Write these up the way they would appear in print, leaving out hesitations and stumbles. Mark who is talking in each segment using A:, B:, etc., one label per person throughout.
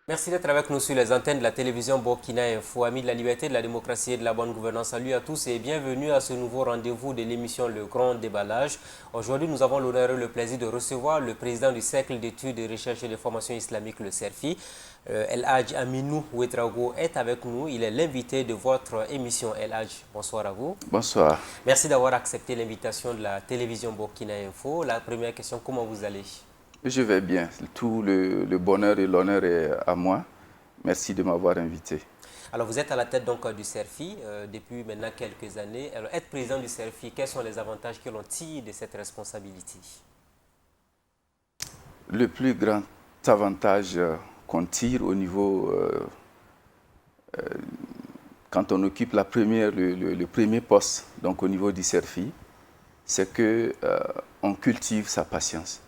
A: Merci d'être avec nous sur les antennes de la télévision Burkina Info. Amis de la liberté, de la démocratie et de la bonne gouvernance, salut à tous et bienvenue à ce nouveau rendez-vous de l'émission Le Grand Déballage. Aujourd'hui, nous avons l'honneur et le plaisir de recevoir le président du Cercle d'études de recherche et de formation islamique, le CERFI. El Hadj Aminou Ouedraogo est avec nous. Il est l'invité de votre émission. El Hadj, bonsoir à vous.
B: Bonsoir.
A: Merci d'avoir accepté l'invitation de la télévision Burkina Info. La première question, comment vous allez ?
B: Je vais bien. Tout le bonheur et l'honneur est à moi. Merci de m'avoir invité.
A: Alors, vous êtes à la tête donc du CERFI depuis maintenant quelques années. Alors, être président du CERFI, quels sont les avantages que l'on tire de cette responsabilité?
B: Le plus grand avantage qu'on tire au niveau, quand on occupe le premier poste, donc au niveau du CERFI, c'est qu'on cultive sa patience.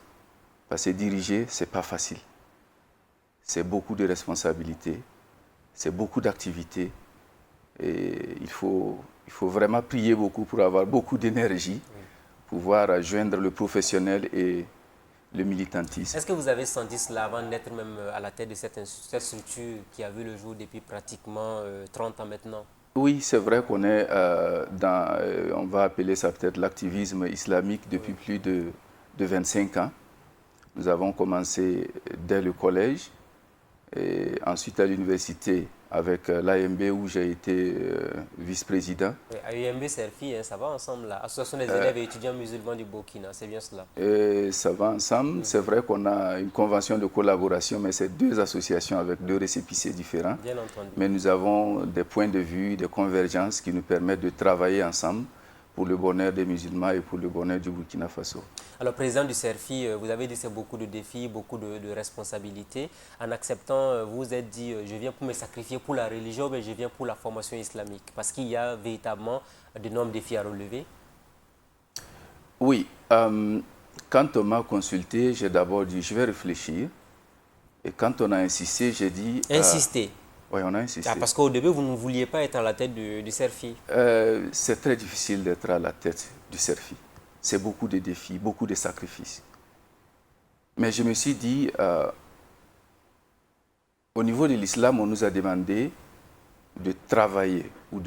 B: Parce que diriger, ce n'est pas facile. C'est beaucoup de responsabilités, c'est beaucoup d'activités. Et il faut vraiment prier beaucoup pour avoir beaucoup d'énergie, pouvoir joindre le professionnel et le militantisme.
A: Est-ce que vous avez senti cela avant d'être même à la tête de cette structure qui a vu le jour depuis pratiquement 30 ans maintenant?
B: Oui, c'est vrai qu'on est on va appeler ça peut-être l'activisme islamique depuis plus de 25 ans. Nous avons commencé dès le collège et ensuite à l'université avec l'AMB où j'ai été vice-président.
A: À l'AMB CERFI, ça va ensemble, l'Association des élèves et étudiants musulmans du Burkina, c'est bien cela?
B: Ça va ensemble. C'est vrai qu'on a une convention de collaboration, mais c'est deux associations avec deux récépissés différents.
A: Bien entendu.
B: Mais nous avons des points de vue, des convergences qui nous permettent de travailler ensemble pour le bonheur des musulmans et pour le bonheur du Burkina Faso.
A: Alors, président du CERFI, vous avez dit que c'est beaucoup de défis, beaucoup de responsabilités. En acceptant, vous vous êtes dit, je viens pour me sacrifier pour la religion, mais je viens pour la formation islamique. Parce qu'il y a véritablement d'énormes défis à relever.
B: Oui. Quand on m'a consulté, j'ai d'abord dit, je vais réfléchir. Et quand on a insisté, j'ai dit...
A: Insister.
B: Oui, on a insisté.
A: Parce qu'au début, vous ne vouliez pas être à la tête du CERFI.
B: C'est très difficile d'être à la tête du CERFI. C'est beaucoup de défis, beaucoup de sacrifices. Mais je me suis dit, au niveau de l'islam, on nous a demandé de travailler ou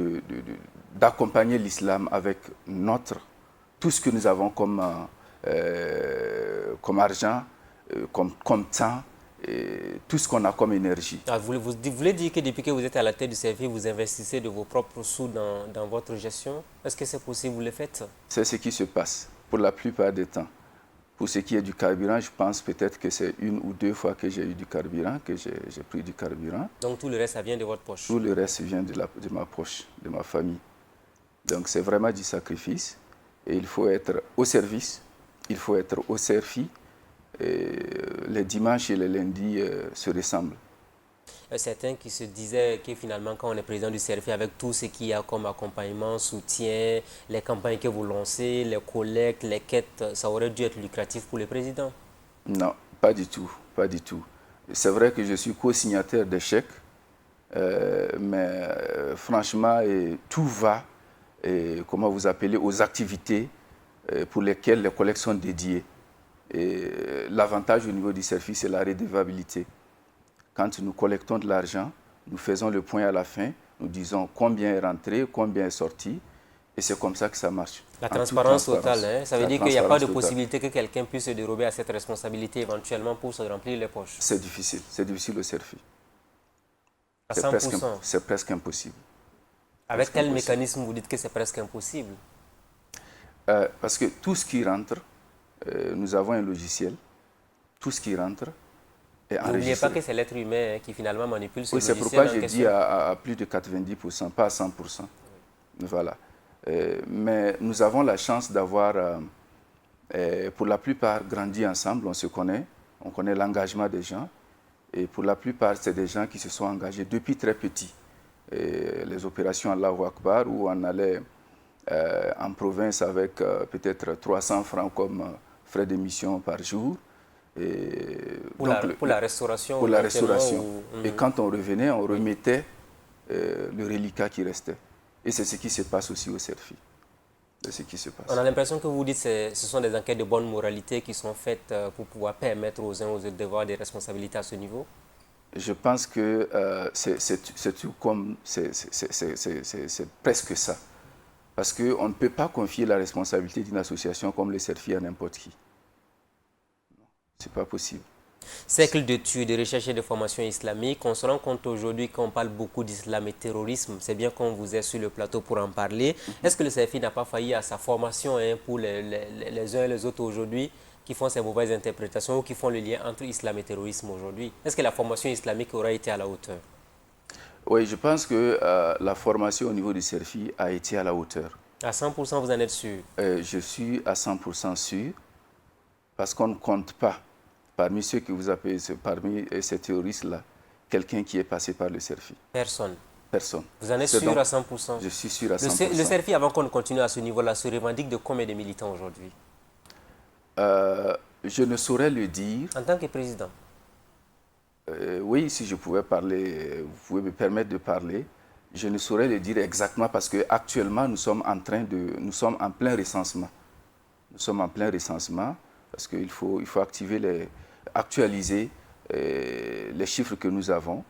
B: d'accompagner l'islam avec tout ce que nous avons comme argent, comme temps, et tout ce qu'on a comme énergie.
A: Vous voulez dire que depuis que vous êtes à la tête du CERFI, vous investissez de vos propres sous dans votre gestion? Est-ce que c'est possible, vous le faites?
B: C'est ce qui se passe pour la plupart des temps. Pour ce qui est du carburant, je pense peut-être que c'est une ou deux fois que j'ai eu du carburant, que j'ai pris du carburant.
A: Donc tout le reste, ça vient de votre poche?
B: Tout le reste vient de ma poche, de ma famille. Donc c'est vraiment du sacrifice. Et il faut être au service, il faut être au CERFI. Et les dimanches et les lundis se ressemblent.
A: Certains qui se disaient que finalement, quand on est président du CERFI, avec tout ce qu'il y a comme accompagnement, soutien, les campagnes que vous lancez, les collectes, les quêtes, ça aurait dû être lucratif pour le président?
B: Non, pas du tout, pas du tout. C'est vrai que je suis co-signataire des chèques, mais franchement, tout va, comment vous appelez, aux activités pour lesquelles les collectes sont dédiées. Et l'avantage au niveau du CERFI, c'est la redevabilité. Quand nous collectons de l'argent, nous faisons le point à la fin, nous disons combien est rentré, combien est sorti, et c'est comme ça que ça marche.
A: La transparence totale, hein? Ça veut dire qu'il n'y a pas de possibilité que quelqu'un puisse se dérober à cette responsabilité éventuellement pour se remplir les poches.
B: C'est difficile au CERFI.
A: À 100%.
B: C'est presque impossible.
A: Avec quel mécanisme vous dites que c'est presque impossible?
B: Parce que tout ce qui rentre, nous avons un logiciel, tout ce qui rentre est enregistré.
A: N'oubliez pas que c'est l'être humain qui finalement manipule ce logiciel.
B: Oui, c'est pourquoi j'ai dit à plus de 90%, pas à 100%. Oui. Voilà. Mais nous avons la chance d'avoir, pour la plupart, grandi ensemble, on se connaît, on connaît l'engagement des gens. Et pour la plupart, c'est des gens qui se sont engagés depuis très petits. Les opérations Allahu Akbar, où on allait en province avec peut-être 300 francs comme frais d'émission par jour. Et
A: pour la restauration.
B: Pour la restauration.
A: Ou...
B: Et quand on revenait, on remettait le reliquat qui restait. Et c'est ce qui se passe aussi au CERFI. C'est ce qui se passe.
A: On a l'impression que vous dites que ce sont des enquêtes de bonne moralité qui sont faites pour pouvoir permettre aux uns aux autres d'avoir des responsabilités à ce niveau.
B: Je pense que c'est presque ça. Parce qu'on ne peut pas confier la responsabilité d'une association comme le CERFI à n'importe qui. Ce n'est pas possible.
A: Cercle d'études, de recherche et de formation islamique, on se rend compte aujourd'hui qu'on parle beaucoup d'islam et terrorisme. C'est bien qu'on vous ait sur le plateau pour en parler. Est-ce que le CERFI n'a pas failli à sa formation pour les uns et les autres aujourd'hui qui font ces mauvaises interprétations ou qui font le lien entre islam et terrorisme aujourd'hui? Est-ce que la formation islamique aura été à la hauteur?
B: Oui, je pense que la formation au niveau du CERFI a été à la hauteur.
A: À 100%, vous en êtes sûr?
B: Je suis à 100% sûr parce qu'on ne compte pas parmi ceux que vous appelez, parmi ces terroristes-là, quelqu'un qui est passé par le CERFI.
A: Personne.
B: Personne.
A: Vous en êtes sûr à 100%?
B: Je suis sûr à 100%.
A: Le CERFI, avant qu'on continue à ce niveau-là, se revendique de combien de militants aujourd'hui?
B: Je ne saurais le dire.
A: En tant que président?
B: Oui, si je pouvais parler, vous pouvez me permettre de parler. Je ne saurais le dire exactement parce qu'actuellement, nous sommes en plein recensement. Nous sommes en plein recensement parce qu'il faut actualiser les chiffres que nous avons.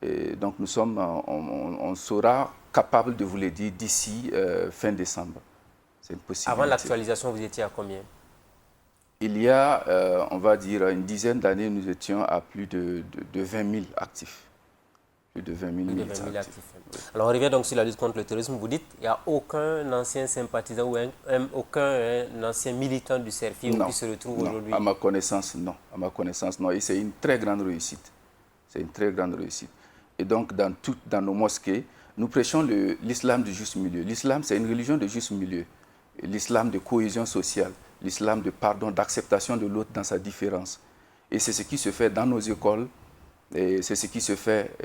B: Et donc, on sera capable de vous le dire d'ici fin décembre. C'est une possibilité.
A: Avant l'actualisation, vous étiez à combien?
B: Il y a, on va dire, une dizaine d'années, nous étions à plus de 20 000 actifs. Plus de 20 000 militants actifs.
A: Alors, on revient donc sur la lutte contre le terrorisme. Vous dites qu'il n'y a aucun ancien sympathisant ou aucun ancien militant du CERFI qui se retrouve aujourd'hui?
B: À ma connaissance, non. À ma connaissance, non. Et c'est une très grande réussite. C'est une très grande réussite. Et donc, dans nos mosquées, nous prêchons l'islam du juste milieu. L'islam, c'est une religion de juste milieu. L'islam de cohésion sociale. L'islam de pardon, d'acceptation de l'autre dans sa différence. Et c'est ce qui se fait dans nos écoles, et c'est ce qui se fait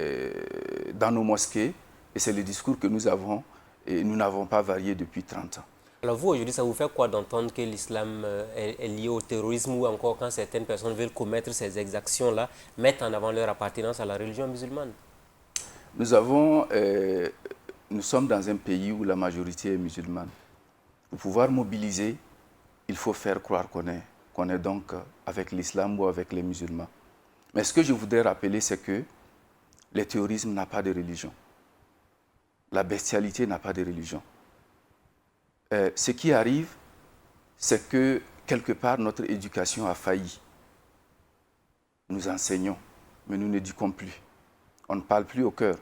B: dans nos mosquées, et c'est le discours que nous avons, et nous n'avons pas varié depuis 30 ans.
A: Alors vous, aujourd'hui, ça vous fait quoi d'entendre que l'islam est lié au terrorisme ou encore quand certaines personnes veulent commettre ces exactions-là, mettent en avant leur appartenance à la religion musulmane?
B: Nous sommes dans un pays où la majorité est musulmane. Pour pouvoir mobiliser, il faut faire croire qu'on est donc avec l'islam ou avec les musulmans. Mais ce que je voudrais rappeler, c'est que le terrorisme n'a pas de religion. La bestialité n'a pas de religion. Ce qui arrive, c'est que quelque part, notre éducation a failli. Nous enseignons, mais nous n'éduquons plus. On ne parle plus au cœur.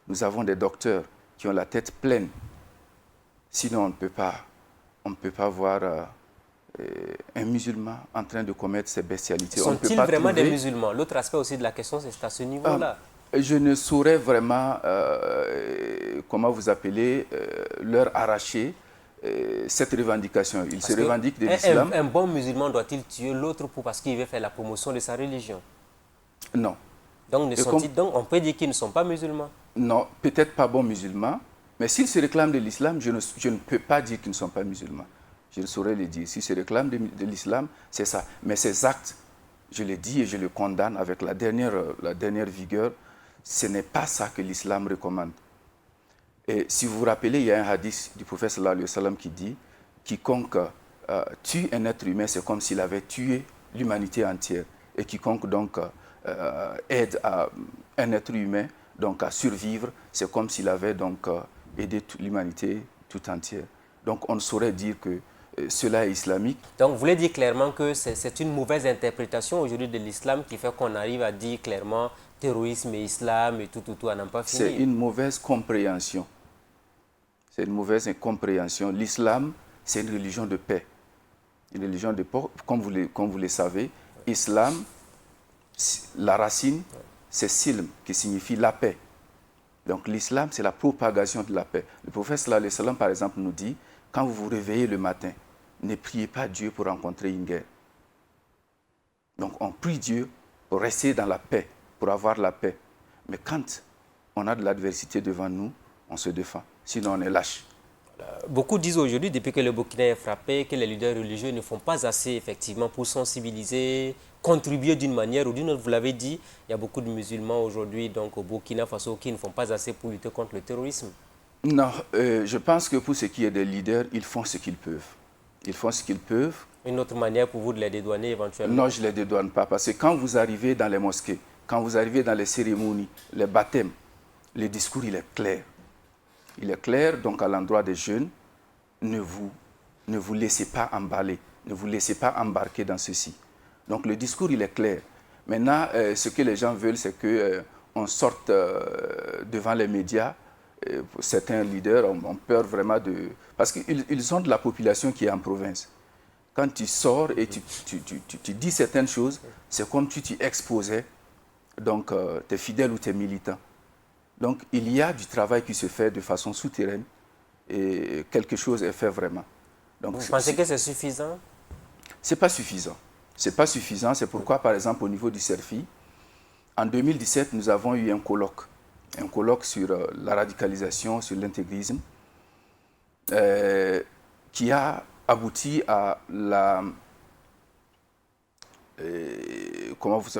B: Nous avons des docteurs qui ont la tête pleine. Sinon, on ne peut pas voir un musulman en train de commettre ces bestialités.
A: Sont-ils vraiment des musulmans? L'autre aspect aussi de la question, c'est à ce niveau-là.
B: Je ne saurais vraiment, comment vous appelez, leur arracher cette revendication. Ils se revendiquent de l'islam.
A: Un bon musulman doit-il tuer l'autre parce qu'il veut faire la promotion de sa religion?
B: Non.
A: Donc, on peut dire qu'ils ne sont pas musulmans?
B: Non, peut-être pas bons musulmans, mais s'ils se réclament de l'islam, je ne peux pas dire qu'ils ne sont pas musulmans. Je ne saurais le dire. S'ils se réclament de l'islam, c'est ça. Mais ces actes, je le dis et je le condamne avec la dernière vigueur, ce n'est pas ça que l'islam recommande. Et si vous vous rappelez, il y a un hadith du prophète sallallahu alayhi wa sallam qui dit « Quiconque tue un être humain, c'est comme s'il avait tué l'humanité entière. Et quiconque donc aide un être humain donc, à survivre, c'est comme s'il avait donc aidé l'humanité tout entière. » Donc on ne saurait dire que cela est islamique.
A: Donc vous voulez dire clairement que c'est une mauvaise interprétation aujourd'hui de l'islam qui fait qu'on arrive à dire clairement terrorisme et islam et tout à n'en pas finir.
B: C'est une mauvaise compréhension. C'est une mauvaise compréhension. L'islam, c'est une religion de paix. Une religion de paix, comme vous le savez. Islam, la racine, c'est silm, qui signifie la paix. Donc l'islam, c'est la propagation de la paix. Le prophète sallallahu alayhi wa sallam, par exemple, nous dit, quand vous vous réveillez le matin, ne priez pas Dieu pour rencontrer une guerre. Donc on prie Dieu pour rester dans la paix, pour avoir la paix. Mais quand on a de l'adversité devant nous, on se défend. Sinon on est lâche.
A: Beaucoup disent aujourd'hui, depuis que le Burkina est frappé, que les leaders religieux ne font pas assez effectivement pour sensibiliser, contribuer d'une manière ou d'une autre. Vous l'avez dit, il y a beaucoup de musulmans aujourd'hui donc au Burkina Faso qui ne font pas assez pour lutter contre le terrorisme.
B: Non, je pense que pour ce qui est des leaders, ils font ce qu'ils peuvent. Ils font ce qu'ils peuvent.
A: Une autre manière pour vous de les dédouaner éventuellement?
B: Non, je ne les dédouane pas. Parce que quand vous arrivez dans les mosquées, quand vous arrivez dans les cérémonies, les baptêmes, le discours, il est clair. Il est clair, donc à l'endroit des jeunes, ne vous laissez pas emballer, ne vous laissez pas embarquer dans ceci. Donc le discours, il est clair. Maintenant, ce que les gens veulent, c'est qu'on sorte devant les médias. Certains leaders ont peur vraiment de... Parce qu'ils ont de la population qui est en province. Quand tu sors et tu dis certaines choses, c'est comme si tu exposais donc, tes fidèles ou tes militants. Donc il y a du travail qui se fait de façon souterraine et quelque chose est fait vraiment. Donc,
A: vous pensez que c'est suffisant?
B: Ce n'est pas suffisant. Ce n'est pas suffisant. C'est pourquoi, par exemple, au niveau du CERFI, en 2017, nous avons eu un colloque sur la radicalisation, sur l'intégrisme, qui a abouti à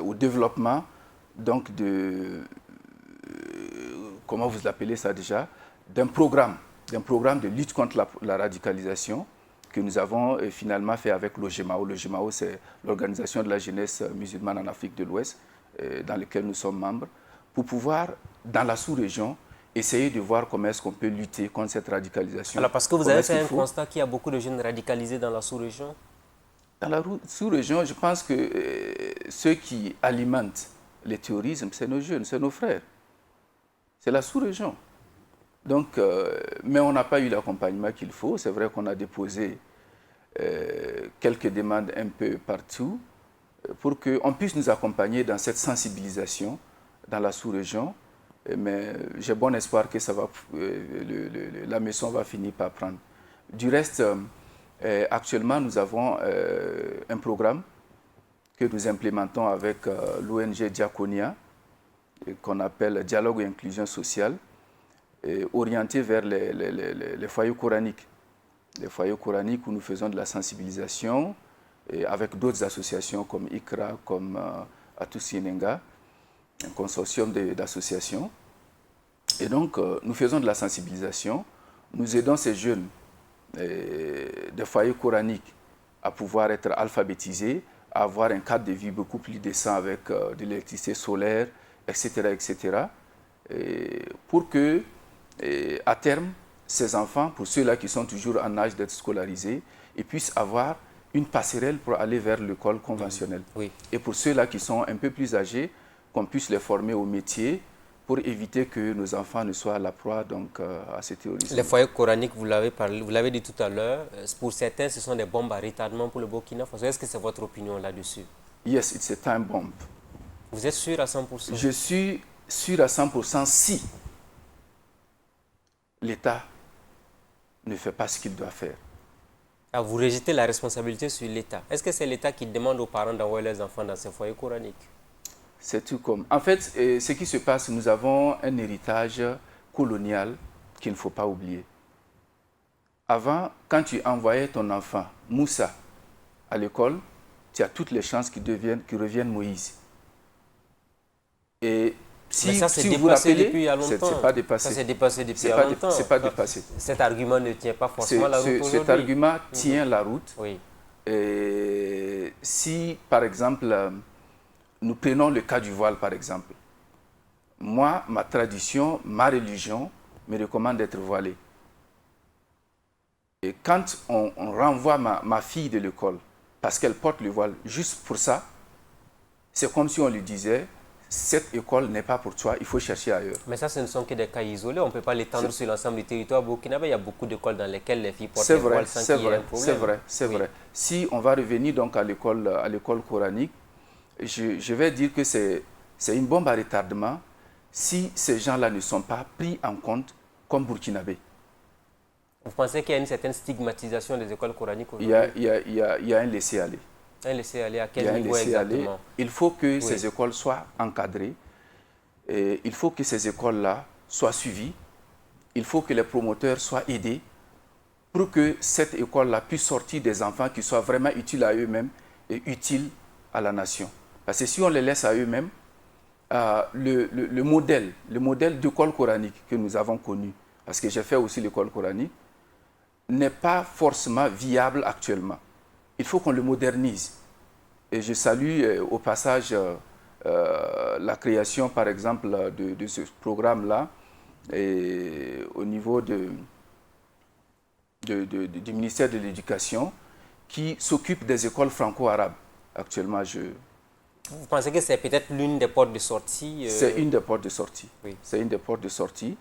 B: au développement donc comment vous appelez ça déjà, d'un programme de lutte contre la radicalisation que nous avons finalement fait avec l'OGEMAO. L'OGEMAO, c'est l'Organisation de la jeunesse musulmane en Afrique de l'Ouest, dans laquelle nous sommes membres, pour pouvoir, dans la sous-région, essayer de voir comment est-ce qu'on peut lutter contre cette radicalisation.
A: Alors, parce que vous avez fait un constat qu'il y a beaucoup de jeunes radicalisés dans la sous-région?
B: Dans la sous-région, je pense que ceux qui alimentent le terrorisme, c'est nos jeunes, c'est nos frères. C'est la sous-région. Donc, mais on n'a pas eu l'accompagnement qu'il faut. C'est vrai qu'on a déposé quelques demandes un peu partout pour qu'on puisse nous accompagner dans cette sensibilisation dans la sous-région. Mais j'ai bon espoir que ça va, la maison va finir par prendre. Du reste, actuellement, nous avons un programme que nous implémentons avec l'ONG Diaconia, qu'on appelle Dialogue et Inclusion Sociale, orienté vers les foyers coraniques. Les foyers coraniques où nous faisons de la sensibilisation et avec d'autres associations comme ICRA, comme Atus Yenenga, un consortium d'associations. Et donc, nous faisons de la sensibilisation, nous aidons ces jeunes des foyers coraniques à pouvoir être alphabétisés, à avoir un cadre de vie beaucoup plus décent avec de l'électricité solaire, etc., etc., pour que, à terme, ces enfants, pour ceux-là qui sont toujours en âge d'être scolarisés, ils puissent avoir une passerelle pour aller vers l'école conventionnelle.
A: Oui.
B: Et pour ceux-là qui sont un peu plus âgés, qu'on puisse les former au métier pour éviter que nos enfants ne soient à la proie donc, à ce terrorisme.
A: Les foyers coraniques, vous l'avez dit tout à l'heure, pour certains, ce sont des bombes à retardement pour le Burkina Faso. Est-ce que c'est votre opinion là-dessus?
B: Yes, it's a time bomb.
A: Vous êtes sûr à 100%?
B: Je suis sûr à 100% si l'État ne fait pas ce qu'il doit faire.
A: Ah, vous rejetez la responsabilité sur l'État. Est-ce que c'est l'État qui demande aux parents d'envoyer leurs enfants dans ces foyers coraniques?
B: C'est tout comme... En fait, ce qui se passe, nous avons un héritage colonial qu'il ne faut pas oublier. Avant, quand tu envoyais ton enfant, Moussa, à l'école, tu as toutes les chances qu'il revienne Moïse. Et
A: mais ça, c'est dépassé depuis il y a longtemps.
B: C'est pas dépassé.
A: Ça, c'est dépassé depuis il y a longtemps.
B: C'est pas dépassé.
A: Cet argument ne tient pas forcément la route aujourd'hui.
B: Cet argument tient la route.
A: Oui.
B: Et si, par exemple, nous prenons le cas du voile, par exemple. Moi, ma tradition, ma religion me recommande d'être voilée. Et quand on renvoie ma fille de l'école parce qu'elle porte le voile juste pour ça, c'est comme si on lui disait cette école n'est pas pour toi, il faut chercher ailleurs.
A: Mais ça, ce ne sont que des cas isolés. On ne peut pas l'étendre sur l'ensemble du territoire burkinabé. Il y a beaucoup d'écoles dans lesquelles les filles portent le voile sans qu'il y ait un problème.
B: C'est vrai. Si on va revenir donc à l'école coranique, je vais dire que c'est une bombe à retardement si ces gens-là ne sont pas pris en compte comme burkinabés.
A: Vous pensez qu'il y a une certaine stigmatisation des écoles coraniques aujourd'hui?
B: Il y a un laisser-aller.
A: Un laisser-aller à quel niveau exactement?
B: Il faut que ces écoles soient encadrées. Et il faut que ces écoles-là soient suivies. Il faut que les promoteurs soient aidés pour que cette école-là puisse sortir des enfants qui soient vraiment utiles à eux-mêmes et utiles à la nation. Parce que si on les laisse à eux-mêmes, le modèle d'école coranique que nous avons connu, parce que j'ai fait aussi l'école coranique, n'est pas forcément viable actuellement. Il faut qu'on le modernise. Et je salue au passage la création, par exemple, de ce programme-là au niveau du ministère de l'Éducation qui s'occupe des écoles franco-arabes. Actuellement,
A: Vous pensez que c'est peut-être l'une des portes de sortie
B: C'est une des portes de sortie.
A: Oui.
B: C'est une des portes de sortie.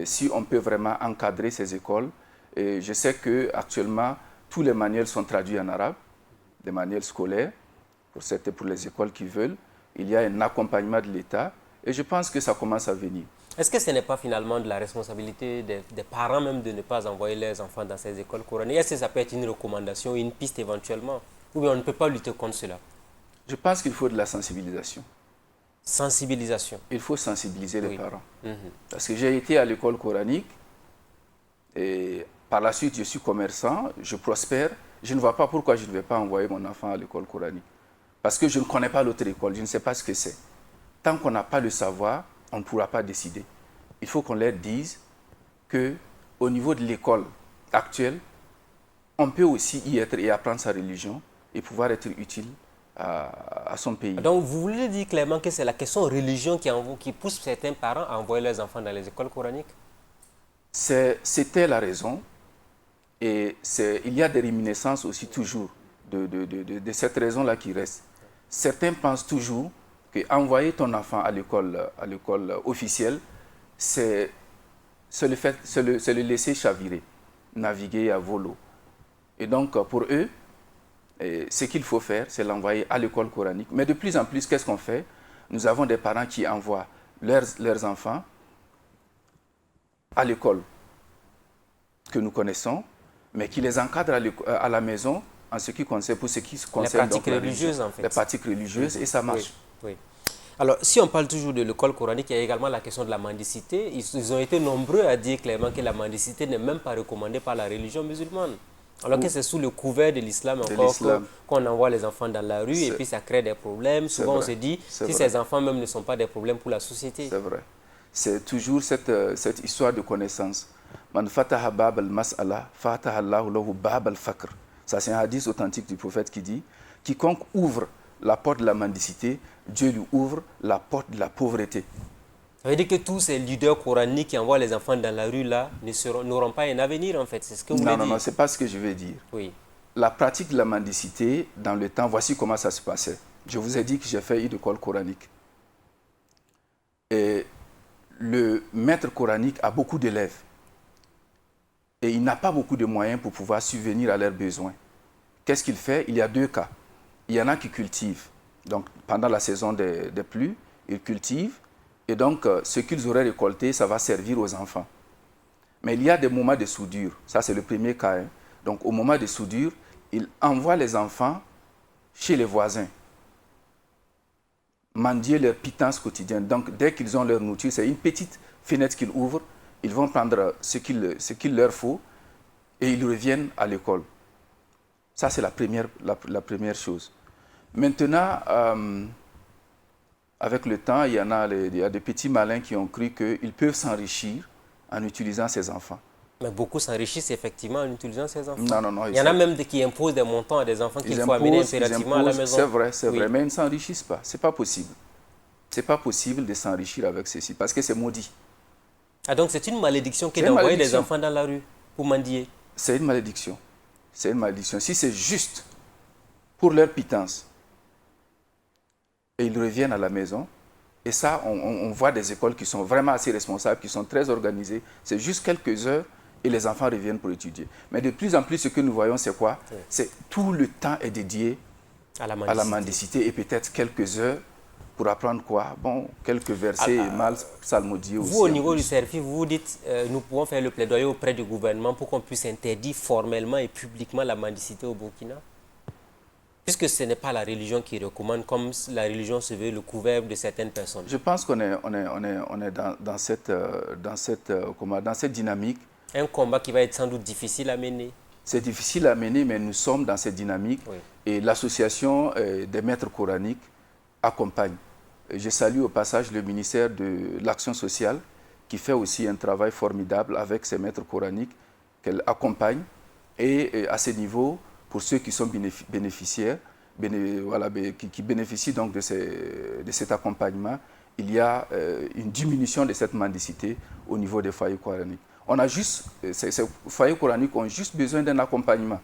B: Si on peut vraiment encadrer ces écoles, et je sais qu'actuellement, tous les manuels sont traduits en arabe, des manuels scolaires, pour les écoles qui veulent. Il y a un accompagnement de l'État et je pense que ça commence à venir.
A: Est-ce que ce n'est pas finalement de la responsabilité des parents même de ne pas envoyer leurs enfants dans ces écoles coraniques? Est-ce que ça peut être une recommandation, une piste éventuellement? Ou bien on ne peut pas lutter contre cela?
B: Je pense qu'il faut de la sensibilisation.
A: Sensibilisation.
B: Il faut sensibiliser les
A: Oui.
B: parents.
A: Mhm.
B: Parce que j'ai été à l'école coranique et par la suite je suis commerçant, je prospère. Je ne vois pas pourquoi je ne vais pas envoyer mon enfant à l'école coranique. Parce que je ne connais pas l'autre école, je ne sais pas ce que c'est. Tant qu'on n'a pas le savoir, on ne pourra pas décider. Il faut qu'on leur dise qu'au niveau de l'école actuelle, on peut aussi y être et apprendre sa religion et pouvoir être utile à son pays.
A: Donc vous voulez dire clairement que c'est la question religion qui pousse certains parents à envoyer leurs enfants dans les écoles coraniques?
B: C'était la raison. Et il y a des réminiscences aussi toujours de cette raison-là qui reste. Certains pensent toujours qu'envoyer ton enfant à l'école officielle, c'est le laisser chavirer, naviguer à volo. Et donc, pour eux, ce qu'il faut faire, c'est l'envoyer à l'école coranique. Mais de plus en plus, qu'est-ce qu'on fait? Nous avons des parents qui envoient leurs enfants à l'école que nous connaissons, mais qui les encadrent à la maison en ce qui concerne, pour ce qui concerne
A: les pratiques religieuses, en fait.
B: Les pratiques religieuses, et ça marche.
A: Oui, oui. Alors, si on parle toujours de l'école coranique, il y a également la question de la mendicité. Ils ont été nombreux à dire clairement que la mendicité n'est même pas recommandée par la religion musulmane. Alors que c'est sous le couvert de l'islam encore qu'on envoie les enfants dans la rue et puis ça crée des problèmes. Souvent, on se dit, si ces enfants même ne sont pas des problèmes pour la société.
B: C'est vrai. C'est toujours cette histoire de connaissance. Man fataha bab al-mas'ala, fataha Allahu lahu bab al-fakr. Ça, c'est un hadith authentique du prophète qui dit « Quiconque ouvre la porte de la mendicité, Dieu lui ouvre la porte de la pauvreté. »
A: Ça veut dire que tous ces leaders coraniques qui envoient les enfants dans la rue là n'auront pas un avenir en fait, c'est ce que vous voulez dire?
B: Non, ce n'est pas ce que je veux dire.
A: Oui.
B: La pratique de la mendicité, dans le temps, voici comment ça se passait. Je vous ai dit que j'ai fait une école coranique. Et le maître coranique a beaucoup d'élèves. Et il n'a pas beaucoup de moyens pour pouvoir subvenir à leurs besoins. Qu'est-ce qu'il fait? Il y a deux cas. Il y en a qui cultivent. Donc, pendant la saison des pluies, ils cultivent. Et donc, ce qu'ils auraient récolté, ça va servir aux enfants. Mais il y a des moments de soudure. Ça, c'est le premier cas. Hein. Donc, au moment de soudure, il envoie les enfants chez les voisins, mendier leur pitance quotidienne. Donc, dès qu'ils ont leur nourriture, c'est une petite fenêtre qu'ils ouvrent. Ils vont prendre ce qu'il leur faut et ils reviennent à l'école. Ça, c'est la première chose. Maintenant, avec le temps, il y a des petits malins qui ont cru qu'ils peuvent s'enrichir en utilisant ces enfants.
A: Mais beaucoup s'enrichissent effectivement en utilisant ces enfants.
B: Non.
A: Il y en a même qui imposent des montants à des enfants qu'il faut amener impérativement à la maison.
B: C'est vrai, mais ils ne s'enrichissent pas. Ce n'est pas possible. Ce n'est pas possible de s'enrichir avec ceci parce que c'est maudit.
A: Ah, donc c'est une malédiction que d'envoyer des enfants dans la rue pour mendier?
B: C'est une malédiction. C'est une malédiction. Si c'est juste pour leur pitance, et ils reviennent à la maison, et ça, on voit des écoles qui sont vraiment assez responsables, qui sont très organisées. C'est juste quelques heures et les enfants reviennent pour étudier. Mais de plus en plus, ce que nous voyons, c'est quoi? C'est tout le temps est dédié à la mendicité et peut-être quelques heures pour apprendre quoi? Bon, quelques versets et mal psalmodiés aussi.
A: Vous, au niveau du CERFI, vous vous dites nous pouvons faire le plaidoyer auprès du gouvernement pour qu'on puisse interdire formellement et publiquement la mendicité au Burkina? Puisque ce n'est pas la religion qui recommande, comme la religion se veut le couvert de certaines personnes.
B: Je pense qu'on est dans cette dynamique.
A: Un combat qui va être sans doute difficile à mener.
B: C'est difficile à mener, mais nous sommes dans cette dynamique. Oui. Et l'association des maîtres coraniques accompagne. Je salue au passage le ministère de l'Action sociale qui fait aussi un travail formidable avec ses maîtres coraniques qu'elle accompagne. Et à ce niveau, pour ceux qui sont bénéficiaires, qui bénéficient donc de cet accompagnement, il y a une diminution de cette mendicité au niveau des foyers coraniques. On a juste, ces foyers coraniques ont juste besoin d'un accompagnement.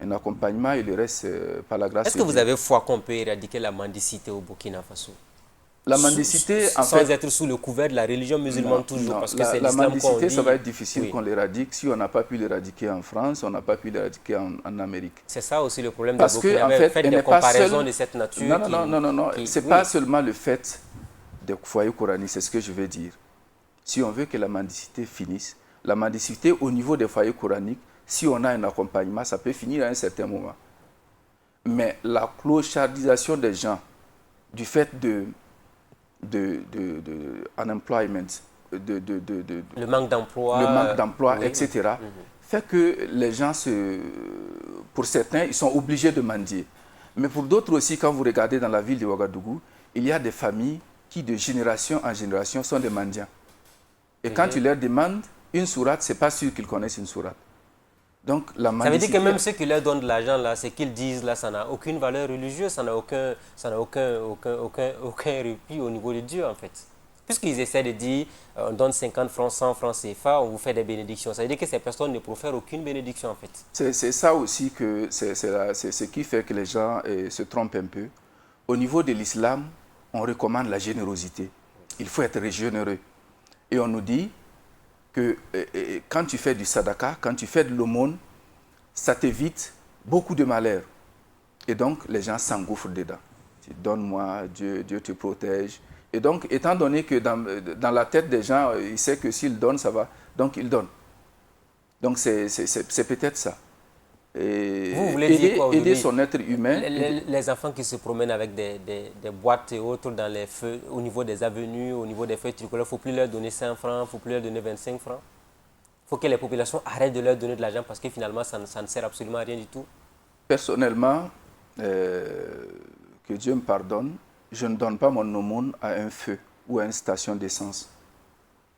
B: Un accompagnement et le reste, par la grâce de Dieu.
A: Est-ce que vous avez foi qu'on peut éradiquer la mendicité au Burkina Faso?
B: La mendicité, en
A: sans
B: fait,
A: être sous le couvert de la religion musulmane toujours,
B: non,
A: parce que c'est
B: la
A: l'islam
B: mendicité,
A: qu'on dit.
B: ça va être difficile qu'on l'éradique. Si on n'a pas pu l'éradiquer en France, on n'a pas pu l'éradiquer en Amérique.
A: C'est ça aussi le problème
B: parce
A: de Burkina.
B: En fait,
A: faites des comparaisons de cette nature.
B: Non. C'est pas seulement le fait des foyers coraniques, c'est ce que je veux dire. Si on veut que la mendicité finisse, la mendicité au niveau des foyers coraniques, si on a un accompagnement, ça peut finir à un certain moment. Mais la clochardisation des gens, du fait de unemployment,
A: le manque d'emploi,
B: oui, etc., fait que les gens, pour certains, ils sont obligés de mendier. Mais pour d'autres aussi, quand vous regardez dans la ville de Ouagadougou, il y a des familles qui, de génération en génération, sont des mendiants. Et quand tu leur demandes une sourate, ce n'est pas sûr qu'ils connaissent une sourate. Donc, la mendicité...
A: Ça veut dire que même ceux qui leur donnent de l'argent, là, ce qu'ils disent, là, ça n'a aucune valeur religieuse, ça n'a aucun répit au niveau de Dieu, en fait. Puisqu'ils essaient de dire, on donne 50 francs, 100 francs CFA, on vous fait des bénédictions. Ça veut dire que ces personnes ne profèrent aucune bénédiction, en fait.
B: C'est ça aussi que c'est ce qui fait que les gens se trompent un peu. Au niveau de l'islam, on recommande la générosité. Il faut être généreux. Et on nous dit que quand tu fais du sadaka, quand tu fais de l'aumône, ça t'évite beaucoup de malheur. Et donc, les gens s'engouffrent dedans. Donne-moi, Dieu te protège. Et donc, étant donné que dans la tête des gens, ils savent que s'ils donnent, ça va. Donc, ils donnent. Donc, c'est peut-être ça. Et
A: vous voulez dire quoi,
B: aider son être humain.
A: Les enfants qui se promènent avec des boîtes et autres dans les feux, au niveau des avenues, au niveau des feux tricolores, il ne faut plus leur donner 5 francs, il ne faut plus leur donner 25 francs. Il faut que les populations arrêtent de leur donner de l'argent parce que finalement, ça ne sert absolument à rien du tout.
B: Personnellement, que Dieu me pardonne, je ne donne pas mon aumône à un feu ou à une station d'essence.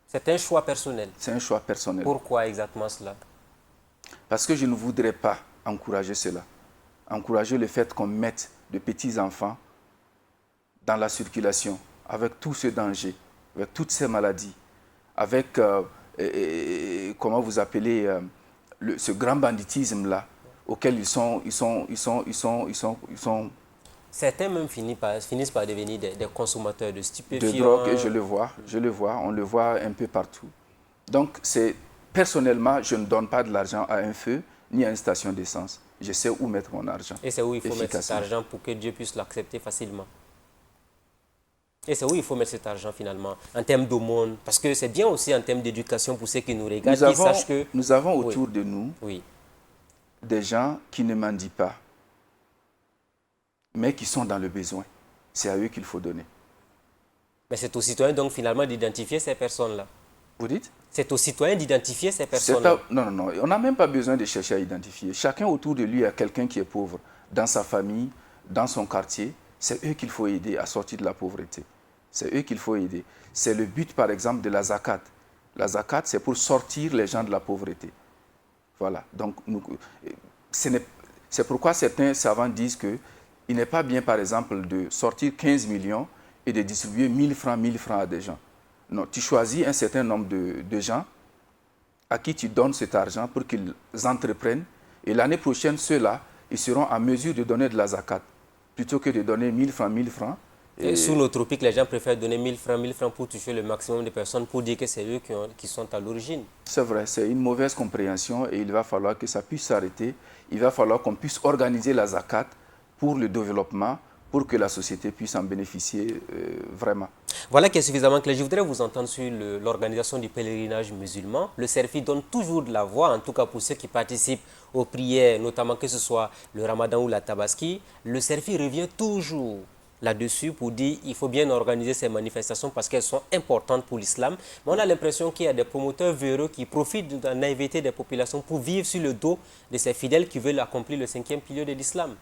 A: C'est un choix personnel.
B: C'est un choix personnel.
A: Pourquoi exactement cela? Parce
B: que je ne voudrais pas encourager cela. Encourager le fait qu'on mette de petits enfants dans la circulation, avec tout ce danger, avec toutes ces maladies, avec, comment vous appelez, ce grand banditisme-là, auquel ils sont.
A: Certains même finissent par devenir des consommateurs de stupéfiants.
B: De drogue, et je le vois, on le voit un peu partout. Donc, personnellement, je ne donne pas de l'argent à un feu ni à une station d'essence. Je sais où mettre mon argent.
A: Et c'est où il faut mettre cet argent pour que Dieu puisse l'accepter facilement. Et c'est où il faut mettre cet argent finalement, en termes d'aumône. Parce que c'est bien aussi en termes d'éducation pour ceux qui nous regardent, qui sachent que...
B: Nous avons autour de nous des gens qui ne mendient pas, mais qui sont dans le besoin. C'est à eux qu'il faut donner.
A: Mais c'est aux citoyens donc finalement d'identifier ces personnes-là.
B: Vous dites?
A: C'est aux citoyens d'identifier ces personnes-là.
B: Non. On n'a même pas besoin de chercher à identifier. Chacun autour de lui a quelqu'un qui est pauvre. Dans sa famille, dans son quartier, c'est eux qu'il faut aider à sortir de la pauvreté. C'est eux qu'il faut aider. C'est le but, par exemple, de la zakat. La zakat, c'est pour sortir les gens de la pauvreté. Voilà. Donc, c'est pourquoi certains savants disent qu'il n'est pas bien, par exemple, de sortir 15 millions et de distribuer 1000 francs à des gens. Non, tu choisis un certain nombre de gens à qui tu donnes cet argent pour qu'ils entreprennent. Et l'année prochaine, ceux-là, ils seront en mesure de donner de la zakat. Plutôt que de donner 1000 francs.
A: Et sous nos tropiques, les gens préfèrent donner 1000 francs pour toucher le maximum de personnes, pour dire que c'est eux qui sont à l'origine.
B: C'est vrai, c'est une mauvaise compréhension et il va falloir que ça puisse s'arrêter. Il va falloir qu'on puisse organiser la zakat pour le développement, pour que la société puisse en bénéficier vraiment.
A: Voilà qui est suffisamment clair. Je voudrais vous entendre sur l'organisation du pèlerinage musulman. Le CERFI donne toujours de la voix, en tout cas pour ceux qui participent aux prières, notamment que ce soit le Ramadan ou la Tabaski. Le CERFI revient toujours là-dessus pour dire qu'il faut bien organiser ces manifestations parce qu'elles sont importantes pour l'islam. Mais on a l'impression qu'il y a des promoteurs véreux qui profitent de la naïveté des populations pour vivre sur le dos de ces fidèles qui veulent accomplir le 5e pilier de l'islam.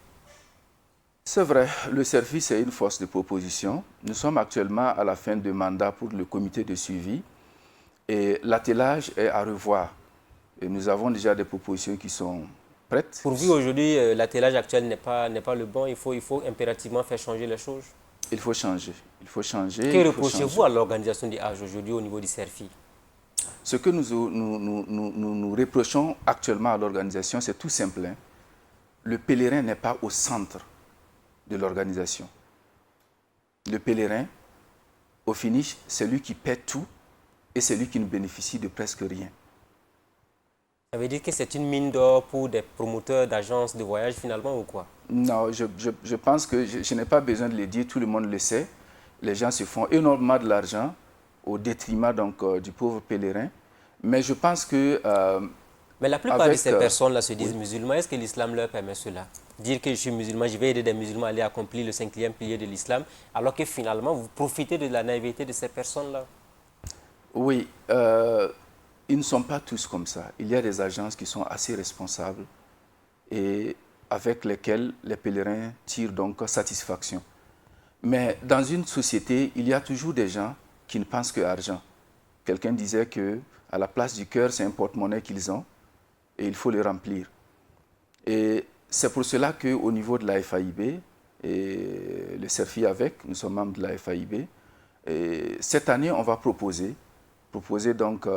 B: C'est vrai, le service est une force de proposition. Nous sommes actuellement à la fin de mandat pour le comité de suivi et l'attelage est à revoir. Et nous avons déjà des propositions qui sont prêtes.
A: Pour vous, aujourd'hui, l'attelage actuel n'est pas le bon. Il faut impérativement faire changer les choses.
B: Il faut changer. Il faut changer.
A: Que reprochez-vous à l'organisation du Hajj aujourd'hui au niveau du CERFI?
B: Ce que nous reprochons actuellement à l'organisation, c'est tout simple. Hein. Le pèlerin n'est pas au centre de l'organisation. Le pèlerin, au finish, c'est lui qui paie tout et c'est lui qui ne bénéficie de presque rien.
A: Ça veut dire que c'est une mine d'or pour des promoteurs d'agences de voyage finalement ou quoi?
B: Non, je pense que je n'ai pas besoin de le dire, tout le monde le sait. Les gens se font énormément de l'argent au détriment donc, du pauvre pèlerin. Mais je pense que...
A: mais la plupart de ces personnes-là se disent musulmans. Est-ce que l'islam leur permet cela? Dire que je suis musulman, je vais aider des musulmans à aller accomplir le 5e pilier de l'islam, alors que finalement, vous profitez de la naïveté de ces personnes-là.
B: Oui, ils ne sont pas tous comme ça. Il y a des agences qui sont assez responsables et avec lesquelles les pèlerins tirent donc satisfaction. Mais dans une société, il y a toujours des gens qui ne pensent que argent. Quelqu'un disait qu'à la place du cœur, c'est un porte-monnaie qu'ils ont et il faut le remplir. Et c'est pour cela qu'au niveau de la FAIB, et le CERFI avec, nous sommes membres de la FAIB, et cette année, on va proposer donc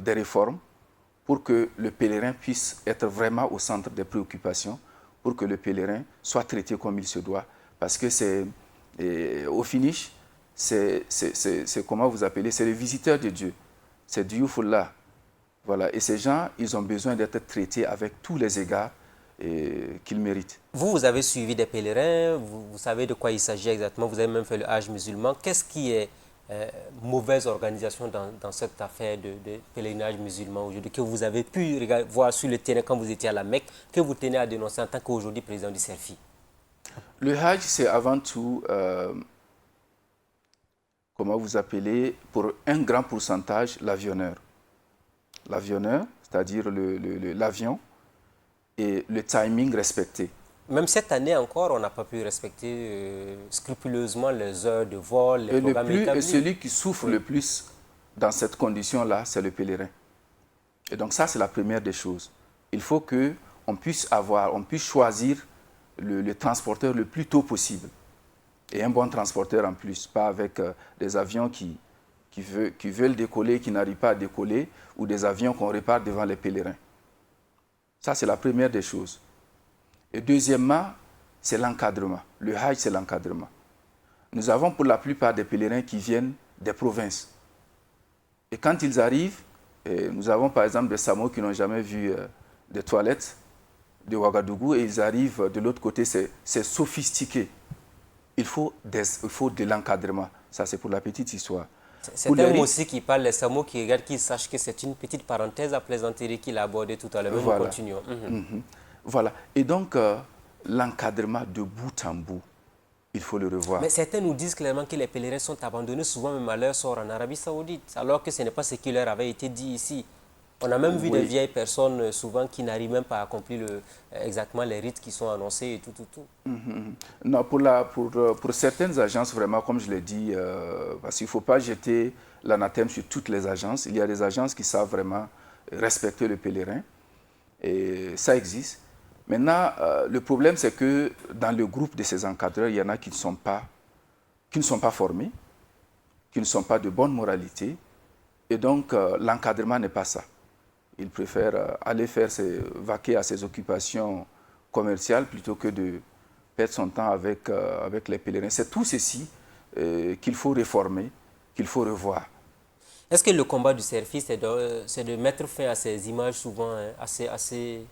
B: des réformes pour que le pèlerin puisse être vraiment au centre des préoccupations, pour que le pèlerin soit traité comme il se doit. Parce que c'est, au finish, c'est comment vous appelez, c'est le visiteur de Dieu. C'est Dioufullah. Voilà. Et ces gens, ils ont besoin d'être traités avec tous les égards qu'ils méritent.
A: Vous avez suivi des pèlerins, vous savez de quoi il s'agit exactement, vous avez même fait le Hajj musulman. Qu'est-ce qui est mauvaise organisation dans cette affaire de pèlerinage musulman aujourd'hui, que vous avez pu voir sur le terrain quand vous étiez à la Mecque, que vous tenez à dénoncer en tant qu'aujourd'hui président du CERFI?
B: Le Hajj, c'est avant tout, comment vous appelez, pour un grand pourcentage, l'avionneur. L'avionneur, c'est-à-dire l'avion, et le timing respecté.
A: Même cette année encore, on n'a pas pu respecter scrupuleusement les heures de vol, les programmes établis.
B: Et celui qui souffre le plus dans cette condition-là, c'est le pèlerin. Et donc ça, c'est la première des choses. Il faut qu'on puisse choisir le transporteur le plus tôt possible. Et un bon transporteur en plus, pas avec des avions qui veulent décoller, qui n'arrivent pas à décoller, ou des avions qu'on répare devant les pèlerins. Ça, c'est la première des choses. Et deuxièmement, c'est l'encadrement. Le Hajj, c'est l'encadrement. Nous avons pour la plupart des pèlerins qui viennent des provinces. Et quand ils arrivent, nous avons par exemple des Samo qui n'ont jamais vu des toilettes de Ouagadougou et ils arrivent de l'autre côté, c'est sophistiqué. Il faut de l'encadrement. Ça, c'est pour la petite histoire.
A: C'est un mot aussi qui parle, les Samo qui regardent, qui sachent que c'est une petite parenthèse à plaisanterie qu'il a abordée tout à l'heure.
B: Voilà.
A: Nous continuons.
B: Voilà. Et donc, l'encadrement de bout en bout, il faut le revoir.
A: Mais certains nous disent clairement que les pèlerins sont abandonnés souvent même à leur sort en Arabie Saoudite, alors que ce n'est pas ce qui leur avait été dit ici. On a même vu des vieilles personnes souvent qui n'arrivent même pas à accomplir exactement les rites qui sont annoncés et tout.
B: Non, pour certaines agences, vraiment, comme je l'ai dit, parce qu'il ne faut pas jeter l'anathème sur toutes les agences. Il y a des agences qui savent vraiment respecter le pèlerin. Et ça existe. Maintenant, le problème, c'est que dans le groupe de ces encadreurs, il y en a qui ne sont pas formés, qui ne sont pas de bonne moralité. Et donc, l'encadrement n'est pas ça. Ils préfèrent aller vaquer à ses occupations commerciales plutôt que de perdre son temps avec les pèlerins. C'est tout ceci qu'il faut réformer, qu'il faut revoir.
A: Est-ce que le combat du CERFI, c'est de mettre fin à ces images souvent assez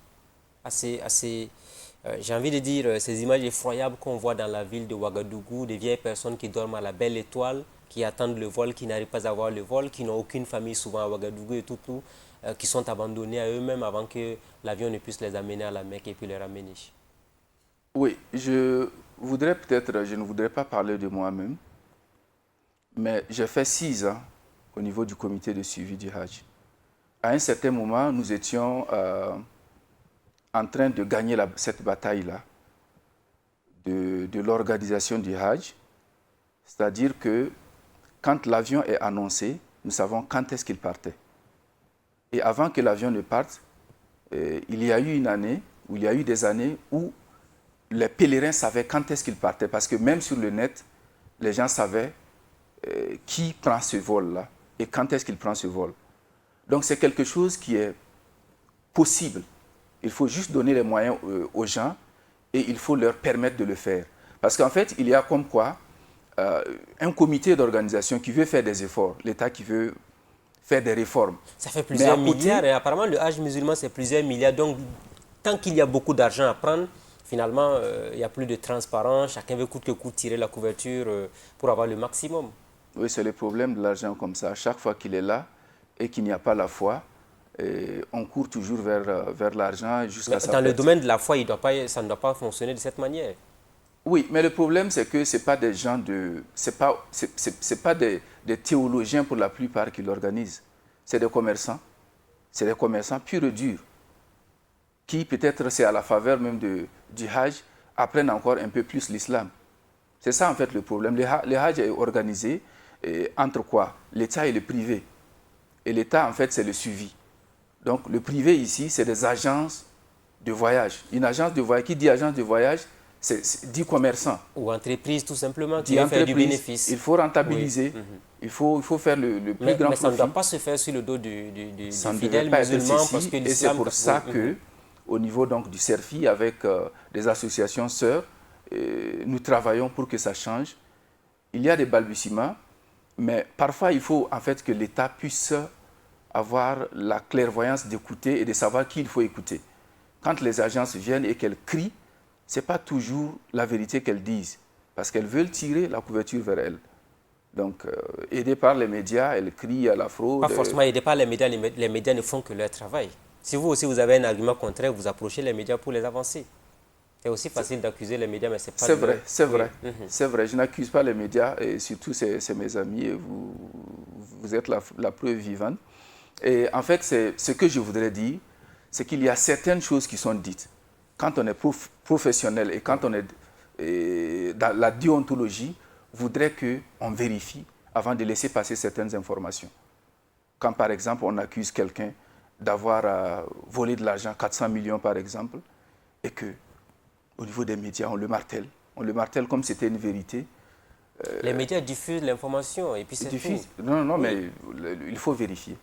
A: j'ai envie de dire, ces images effroyables qu'on voit dans la ville de Ouagadougou, des vieilles personnes qui dorment à la belle étoile, qui attendent le vol, qui n'arrivent pas à avoir le vol, qui n'ont aucune famille souvent à Ouagadougou et tout, qui sont abandonnés à eux-mêmes avant que l'avion ne puisse les amener à la Mecque et puis les ramener.
B: Oui, je voudrais peut-être, je ne voudrais pas parler de moi-même, mais j'ai fait 6 ans au niveau du comité de suivi du Hajj. À un certain moment, nous étions en train de gagner cette bataille-là de l'organisation du Hajj, c'est-à-dire que quand l'avion est annoncé, nous savons quand est-ce qu'il partait. Et avant que l'avion ne parte, il y a eu une année, ou il y a eu des années où les pèlerins savaient quand est-ce qu'ils partaient, parce que même sur le net, les gens savaient qui prend ce vol-là et quand est-ce qu'il prend ce vol. Donc c'est quelque chose qui est possible. Il faut juste donner les moyens aux gens et il faut leur permettre de le faire. Parce qu'en fait, il y a comme quoi un comité d'organisation qui veut faire des efforts, l'État qui veut faire des réformes.
A: Ça fait plusieurs milliards et apparemment le Hajj musulman c'est plusieurs milliards. Donc tant qu'il y a beaucoup d'argent à prendre, finalement il n'y a plus de transparence, chacun veut coûte que coûte tirer la couverture pour avoir le maximum.
B: Oui, c'est le problème de l'argent comme ça. Chaque fois qu'il est là et qu'il n'y a pas la foi, on court toujours vers l'argent jusqu'à sa perte.
A: Dans le domaine de la foi, ça ne doit pas fonctionner de cette manière.
B: Oui, mais le problème, c'est que ce n'est pas des gens de... C'est pas des théologiens pour la plupart qui l'organisent. C'est des commerçants. C'est des commerçants purs et durs qui, peut-être, c'est à la faveur même du Hajj, apprennent encore un peu plus l'islam. C'est ça, en fait, le problème. Le Hajj est organisé entre quoi? L'État et le privé. Et l'État, en fait, c'est le suivi. Donc, le privé ici, c'est des agences de voyage. Une agence de voyage, qui dit agence de voyage, dit commerçant.
A: Ou entreprise, tout simplement, qui veut faire du bénéfice.
B: Il faut rentabiliser, oui. il faut faire le plus grand profit.
A: Mais ça ne doit pas se faire sur le dos du fidèle musulman. Parce que
B: et c'est pour ça que, au niveau donc, du CERFI, avec des associations sœurs, nous travaillons pour que ça change. Il y a des balbutiements, mais parfois, il faut en fait que l'État puisse avoir la clairvoyance d'écouter et de savoir qui il faut écouter. Quand les agences viennent et qu'elles crient, ce n'est pas toujours la vérité qu'elles disent, parce qu'elles veulent tirer la couverture vers elles. Donc, aidées par les médias, elles crient à la fraude.
A: Pas forcément aidées par les médias ne font que leur travail. Si vous aussi vous avez un argument contraire, vous approchez les médias pour les avancer. C'est aussi facile d'accuser les médias, mais c'est pas...
B: C'est vrai, c'est vrai, c'est vrai. Je n'accuse pas les médias, et surtout c'est mes amis, et vous êtes la preuve vivante. Et en fait, ce que je voudrais dire, c'est qu'il y a certaines choses qui sont dites. Quand on est professionnel et quand on est dans la déontologie, voudrait qu'on vérifie avant de laisser passer certaines informations. Quand par exemple on accuse quelqu'un d'avoir volé de l'argent, 400 millions par exemple, et que au niveau des médias on le martèle comme si c'était une vérité.
A: Les médias diffusent l'information et puis c'est tout.
B: Non, oui. Mais il faut vérifier.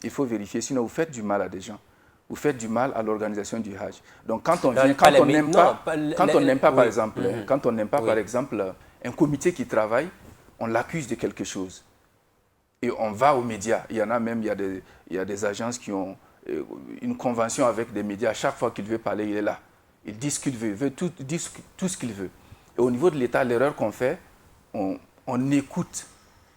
B: Il faut vérifier, sinon vous faites du mal à des gens. Vous faites du mal à l'organisation du Hajj. Donc quand on vient, quand on n'aime pas, par exemple, quand on n'aime pas, par exemple, un comité qui travaille, on l'accuse de quelque chose. Et on va aux médias. Il y en a même, il y a des agences qui ont une convention avec des médias. À chaque fois qu'il veut parler, il est là. Il dit ce qu'il veut, il veut dit tout ce qu'il veut. Et au niveau de l'État, l'erreur qu'on fait, on écoute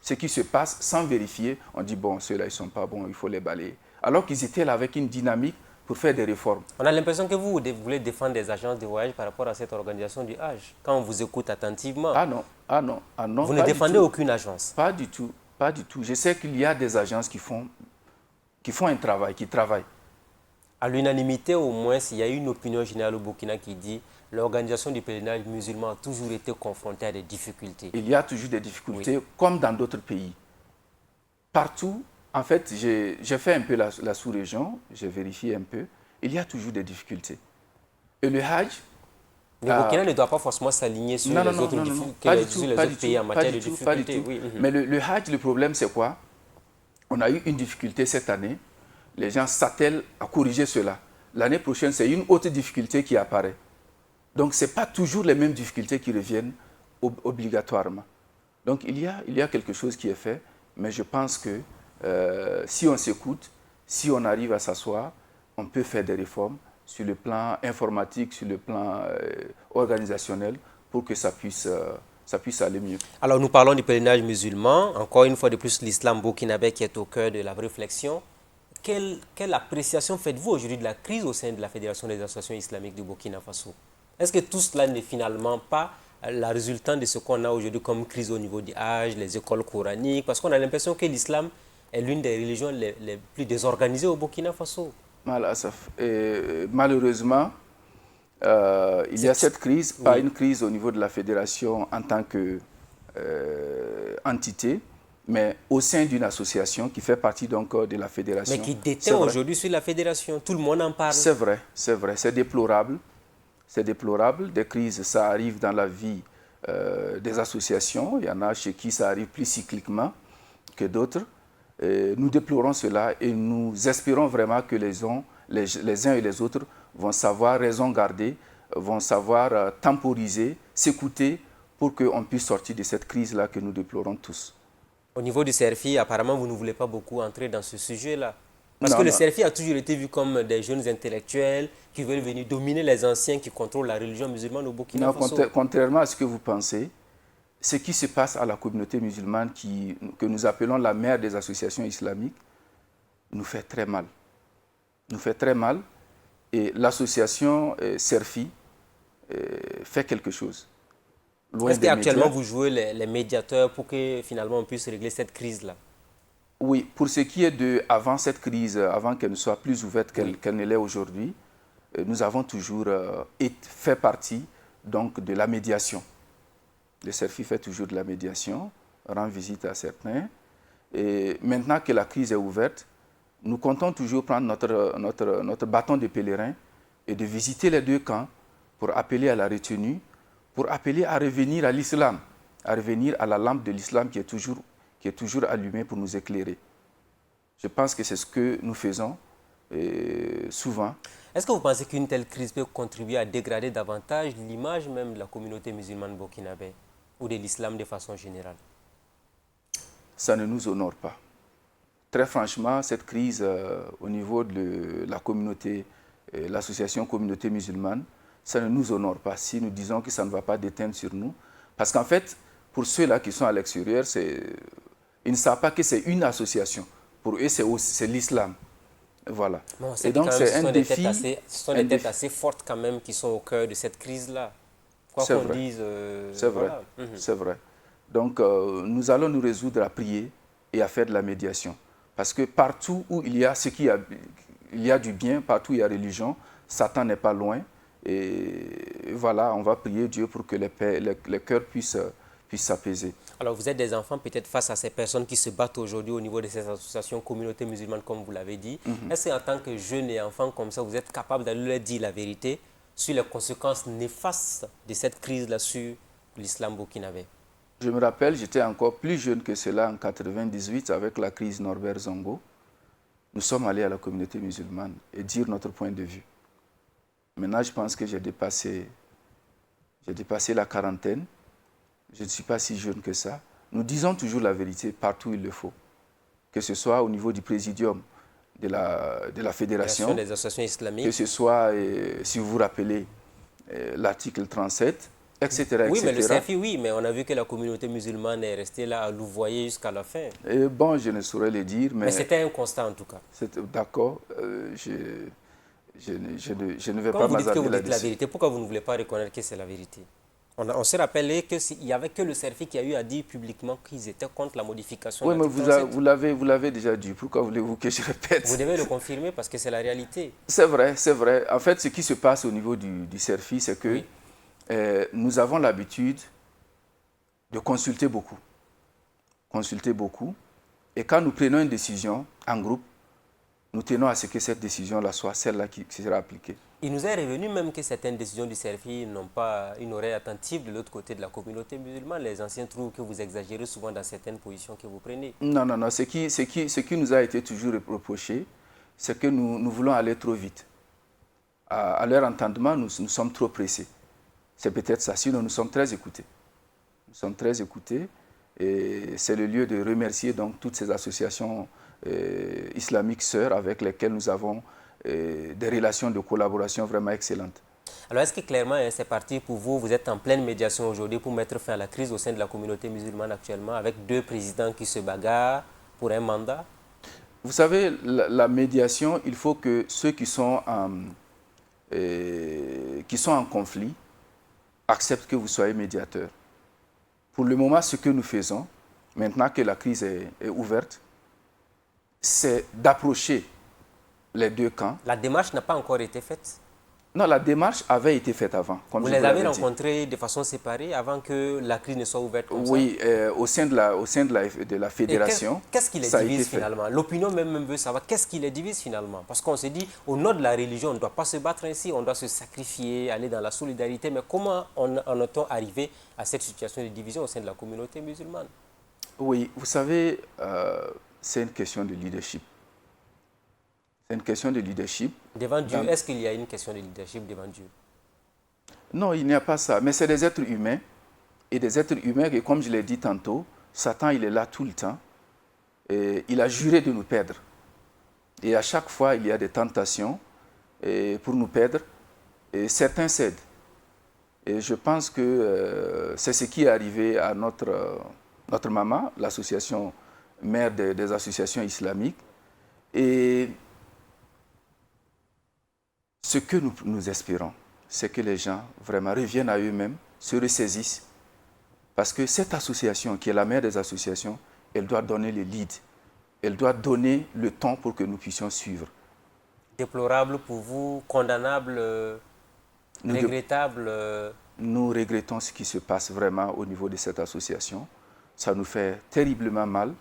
B: ce qui se passe sans vérifier. On dit, bon, ceux-là, ils ne sont pas bons, il faut les balayer. Alors qu'ils étaient là avec une dynamique pour faire des réformes.
A: On a l'impression que vous voulez défendre des agences de voyage par rapport à cette organisation du Hajj, quand on vous écoute attentivement.
B: Ah non.
A: Vous ne défendez aucune agence?
B: Pas du tout, pas du tout. Je sais qu'il y a des agences qui font un travail, qui travaillent.
A: À l'unanimité, au moins, il y a une opinion générale au Burkina qui dit l'organisation du pèlerinage musulman a toujours été confrontée à des difficultés.
B: Il y a toujours des difficultés, comme dans d'autres pays. Partout, en fait, j'ai fait un peu la sous-région, j'ai vérifié un peu, il y a toujours des difficultés. Et le Hajj...
A: Le Burkina ne doit pas forcément s'aligner sur les autres pays en matière de difficultés.
B: Mais le Hajj, le problème, c'est quoi? On a eu une difficulté cette année. Les gens s'attellent à corriger cela. L'année prochaine, c'est une autre difficulté qui apparaît. Donc, ce n'est pas toujours les mêmes difficultés qui reviennent obligatoirement. Donc, il y a quelque chose qui est fait, mais je pense que si on s'écoute, si on arrive à s'asseoir, on peut faire des réformes sur le plan informatique, sur le plan organisationnel, pour que ça puisse aller mieux.
A: Alors, nous parlons du pèlerinage musulman. Encore une fois de plus, l'islam burkinabé qui est au cœur de la réflexion. Quelle appréciation faites-vous aujourd'hui de la crise au sein de la Fédération des associations islamiques du Burkina Faso? Est-ce que tout cela n'est finalement pas la résultante de ce qu'on a aujourd'hui comme crise au niveau du Hajj, les écoles coraniques? Parce qu'on a l'impression que l'islam est l'une des religions les plus désorganisées au Burkina Faso.
B: Mal Assaf. Et malheureusement, il y a cette crise, pas
A: Oui.
B: une crise au niveau de la fédération en tant que entité, mais au sein d'une association qui fait partie donc de la
A: Mais
B: fédération.
A: qui déteint aujourd'hui sur la fédération. Tout le monde en parle.
B: C'est vrai, c'est vrai. C'est déplorable. C'est déplorable. Des crises, ça arrive dans la vie des associations. Il y en a chez qui ça arrive plus cycliquement que d'autres. Nous déplorons cela et nous espérons vraiment que les uns et les autres vont savoir raison garder, vont savoir temporiser, s'écouter pour qu'on puisse sortir de cette crise-là que nous déplorons tous.
A: Au niveau du CERFI, apparemment, vous ne voulez pas beaucoup entrer dans ce sujet-là. Parce que
B: Non,
A: le
B: non.
A: CERFI a toujours été vu comme des jeunes intellectuels qui veulent venir dominer les anciens qui contrôlent la religion musulmane au Burkina
B: Non,
A: Faso.
B: contrairement à ce que vous pensez, ce qui se passe à la communauté musulmane que nous appelons la mère des associations islamiques nous fait très mal. Nous fait très mal et l'association CERFI fait quelque chose. Loin
A: Est-ce
B: des
A: qu'actuellement
B: médias.
A: vous jouez les médiateurs pour que finalement on puisse régler cette crise-là?
B: Oui, pour ce qui est de avant cette crise, avant qu'elle ne soit plus ouverte qu'elle ne l'est aujourd'hui, nous avons toujours fait partie donc, de la médiation. Le CERFI fait toujours de la médiation, rend visite à certains. Et maintenant que la crise est ouverte, nous comptons toujours prendre notre bâton de pèlerin et de visiter les deux camps pour appeler à la retenue, pour appeler à revenir à l'islam, à revenir à la lampe de l'islam qui est toujours allumée pour nous éclairer. Je pense que c'est ce que nous faisons souvent.
A: Est-ce que vous pensez qu'une telle crise peut contribuer à dégrader davantage l'image même de la communauté musulmane burkinabé ou de l'islam de façon générale?
B: Ça ne nous honore pas. Très franchement, cette crise au niveau de la communauté, l'association communauté musulmane, ça ne nous honore pas si nous disons que ça ne va pas déteindre sur nous. Parce qu'en fait, pour ceux-là qui sont à l'extérieur, ils ne savent pas que c'est une association. Pour eux, c'est l'islam. Voilà.
A: Bon,
B: Et donc, c'est un défi.
A: Ce sont des têtes assez fortes quand même qui sont au cœur de cette crise-là. Quoi
B: C'est
A: qu'on
B: vrai.
A: dise,
B: C'est vrai.
A: voilà.
B: C'est vrai. Donc, nous allons nous résoudre à prier et à faire de la médiation. Parce que partout où il y a du bien, partout où il y a religion, Satan n'est pas loin. Et voilà, on va prier Dieu pour que les cœurs puissent s'apaiser.
A: Alors, vous êtes des enfants peut-être face à ces personnes qui se battent aujourd'hui au niveau de ces associations communautés musulmanes, comme vous l'avez dit. Est-ce qu'en tant que jeune et enfant comme ça, vous êtes capable d'aller leur dire la vérité sur les conséquences néfastes de cette crise-là sur l'islam burkinabé?
B: Je me rappelle, j'étais encore plus jeune que cela en 1998 avec la crise Norbert Zongo. Nous sommes allés à la communauté musulmane et dire notre point de vue. Maintenant, je pense que j'ai dépassé la quarantaine. Je ne suis pas si jeune que ça. Nous disons toujours la vérité partout où il le faut. Que ce soit au niveau du présidium de la fédération,
A: Des associations islamiques.
B: que ce soit, si vous vous rappelez, l'article 37, etc.
A: Oui, mais le
B: etc.
A: CFI, oui, mais on a vu que la communauté musulmane est restée là à louvoyer jusqu'à la fin.
B: Et bon, je ne saurais le dire,
A: Mais c'était un constat en tout cas.
B: d'accord, je ne vais
A: Quand
B: pas
A: vous dites que
B: m'attarder
A: vous dites la
B: là-dessus.
A: vérité, pourquoi vous ne voulez pas reconnaître que c'est la vérité? On s'est rappelé qu'il n'y avait que le CERFI qui a eu à dire publiquement qu'ils étaient contre la modification
B: Oui,
A: de
B: mais
A: l'article 37.
B: vous l'avez déjà dit. Pourquoi voulez-vous que je répète?
A: Vous devez le confirmer parce que c'est la réalité.
B: C'est vrai, c'est vrai. En fait, ce qui se passe au niveau du CERFI, c'est que
A: Oui.
B: nous avons l'habitude de consulter beaucoup. Consulter beaucoup. Et quand nous prenons une décision en groupe, nous tenons à ce que cette décision-là soit celle-là qui sera appliquée.
A: Il nous est revenu même que certaines décisions du CERFI n'ont pas une oreille attentive de l'autre côté de la communauté musulmane. Les anciens trouvent que vous exagérez souvent dans certaines positions que vous prenez.
B: Non, non, non. Ce qui nous a été toujours reproché, c'est que nous voulons aller trop vite. À leur entendement, nous sommes trop pressés. C'est peut-être ça. Sinon, nous sommes très écoutés. Nous sommes très écoutés. Et c'est le lieu de remercier donc toutes ces associations islamiques sœurs avec lesquelles nous avons des relations de collaboration vraiment excellentes.
A: Alors, est-ce que clairement, c'est parti pour vous, vous êtes en pleine médiation aujourd'hui pour mettre fin à la crise au sein de la communauté musulmane actuellement, avec deux présidents qui se bagarrent pour un mandat?
B: Vous savez, la médiation, il faut que ceux qui sont en conflit accepte que vous soyez médiateur. Pour le moment, ce que nous faisons, maintenant que la crise est ouverte, c'est d'approcher les deux camps.
A: La démarche n'a pas encore été faite?
B: Non, la démarche avait été faite avant.
A: Vous les avez rencontrés de façon séparée avant que la crise ne soit ouverte comme ça?
B: Oui, au sein de la fédération.
A: Qu'est-ce qui les divise finalement? L'opinion même veut savoir qu'est-ce qui les divise finalement. Parce qu'on se dit, au nom de la religion, on ne doit pas se battre ainsi, on doit se sacrifier, aller dans la solidarité. Mais comment en est-on arrivé à cette situation de division au sein de la communauté musulmane?
B: Oui, vous savez, c'est une question de leadership. C'est une question de leadership.
A: Devant Dieu, est-ce qu'il y a une question de leadership devant Dieu?
B: Non, il n'y a pas ça. Mais c'est des êtres humains. Et des êtres humains, et comme je l'ai dit tantôt, Satan, il est là tout le temps. Et il a juré de nous perdre. Et à chaque fois, il y a des tentations pour nous perdre. Et certains cèdent. Et je pense que c'est ce qui est arrivé à notre maman, l'association mère des associations islamiques. Et ce que nous espérons, c'est que les gens vraiment reviennent à eux-mêmes, se ressaisissent. Parce que cette association, qui est la mère des associations, elle doit donner le lead. Elle doit donner le temps pour que nous puissions suivre.
A: Déplorable pour vous, condamnable, regrettable?
B: Nous regrettons ce qui se passe vraiment au niveau de cette association. Ça nous fait terriblement mal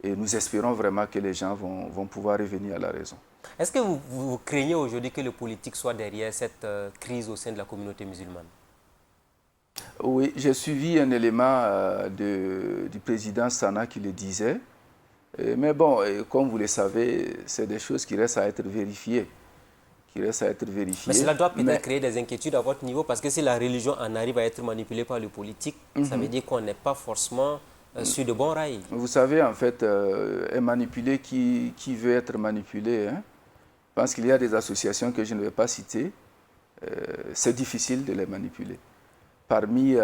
B: et nous espérons vraiment que les gens vont pouvoir revenir à la raison.
A: Est-ce que vous craignez aujourd'hui que le politique soit derrière cette crise au sein de la communauté musulmane?
B: Oui, j'ai suivi un élément du président Sana qui le disait. Mais bon, comme vous le savez, c'est des choses qui restent à être vérifiées. Mais
A: cela doit peut-être créer des inquiétudes à votre niveau, parce que si la religion en arrive à être manipulée par le politique, ça veut dire qu'on n'est pas forcément sur de bons rails.
B: Vous savez, en fait, est manipulé qui veut être manipulé. Hein? Je pense qu'il y a des associations que je ne vais pas citer. C'est difficile de les manipuler. Parmi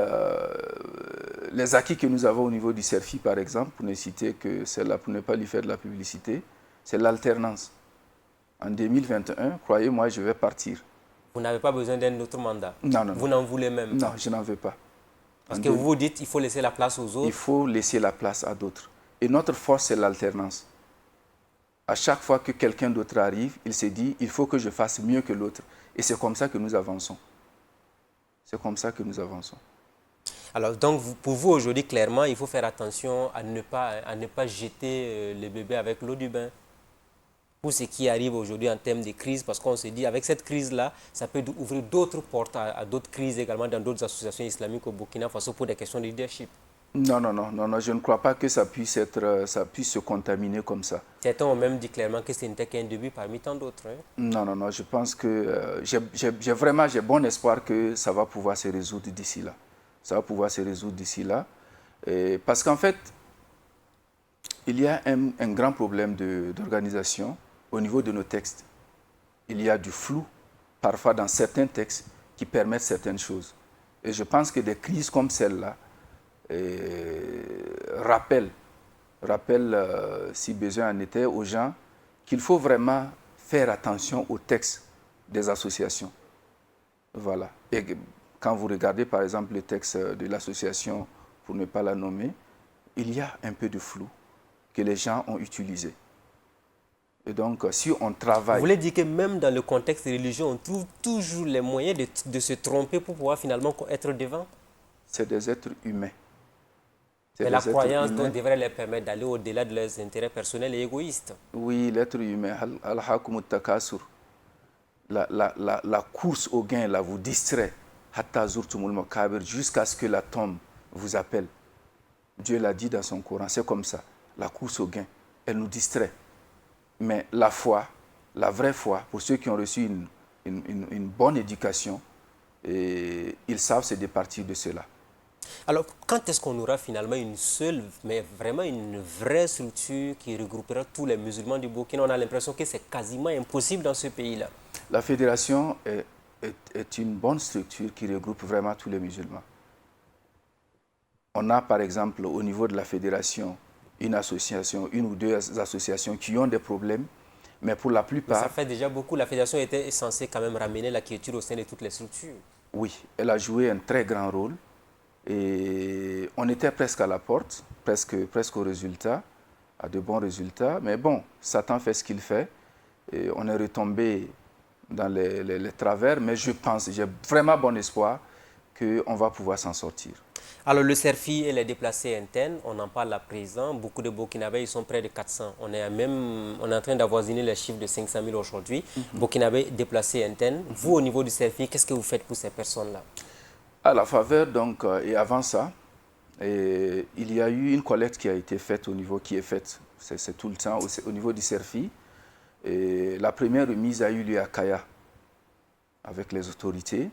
B: les acquis que nous avons au niveau du CERFI, par exemple, pour ne citer que celle-là, pour ne pas lui faire de la publicité, c'est l'alternance. En 2021, croyez-moi, je vais partir.
A: Vous n'avez pas besoin d'un autre mandat?
B: Non, non.
A: Vous n'en voulez même pas?
B: Non, je n'en veux pas.
A: Parce que vous vous dites qu'il faut laisser la place aux autres?
B: Il faut laisser la place à d'autres. Et notre force, c'est l'alternance. À chaque fois que quelqu'un d'autre arrive, il se dit, il faut que je fasse mieux que l'autre. Et c'est comme ça que nous avançons. C'est comme ça que nous avançons.
A: Alors, donc, pour vous, aujourd'hui, clairement, il faut faire attention à ne pas jeter le bébé avec l'eau du bain. Pour ce qui arrive aujourd'hui en termes de crise, parce qu'on se dit, avec cette crise-là, ça peut ouvrir d'autres portes à d'autres crises également dans d'autres associations islamiques au Burkina Faso pour des questions de leadership.
B: Non, je ne crois pas que ça puisse se contaminer comme ça.
A: Certains ont même dit clairement que ce n'était qu'un début parmi tant d'autres. Hein?
B: Non, je pense que j'ai bon espoir que ça va pouvoir se résoudre d'ici là. Ça va pouvoir se résoudre d'ici là. Parce qu'en fait, il y a un grand problème d'organisation au niveau de nos textes. Il y a du flou, parfois dans certains textes, qui permettent certaines choses. Et je pense que des crises comme celle-là rappellent, si besoin en était, aux gens qu'il faut vraiment faire attention aux textes des associations. Voilà. Et quand vous regardez par exemple le texte de l'association, pour ne pas la nommer, il y a un peu de flou que les gens ont utilisé. Et donc, si on travaille...
A: Vous voulez dire que même dans le contexte religieux, on trouve toujours les moyens de se tromper pour pouvoir finalement être devant? C'est
B: des êtres humains.
A: Mais la croyance devrait les permettre d'aller au-delà de leurs intérêts personnels et égoïstes.
B: Oui, l'être humain. La course au gain là, vous distrait jusqu'à ce que la tombe vous appelle. Dieu l'a dit dans son Coran, c'est comme ça. La course au gain, elle nous distrait. Mais la foi, la vraie foi, pour ceux qui ont reçu une bonne éducation, ils savent se départir de cela.
A: Alors, quand est-ce qu'on aura finalement une seule, mais vraiment une vraie structure qui regroupera tous les musulmans du Burkina? On a l'impression que c'est quasiment impossible dans ce pays-là.
B: La fédération est une bonne structure qui regroupe vraiment tous les musulmans. On a par exemple au niveau de la fédération une ou deux associations qui ont des problèmes, mais pour la plupart...
A: Mais ça fait déjà beaucoup. La fédération était censée quand même ramener la quiétude au sein de toutes les structures.
B: Oui, elle a joué un très grand rôle. Et on était presque à la porte, presque au résultat, à de bons résultats. Mais bon, Satan fait ce qu'il fait. Et on est retombé dans les travers. Mais je pense, j'ai vraiment bon espoir qu'on va pouvoir s'en sortir.
A: Alors le CERFI et les déplacés internes, on en parle à présent. Beaucoup de Burkinabés, ils sont près de 400. On est en train d'avoisiner les chiffres de 500 000 aujourd'hui. Burkinabés déplacés internes. Vous, au niveau du CERFI, qu'est-ce que vous faites pour ces personnes-là?
B: À la faveur, donc, et avant ça, il y a eu une collecte qui a été faite qui est faite, c'est tout le temps, au niveau du CERFI. Et la première remise a eu lieu à Kaya, avec les autorités.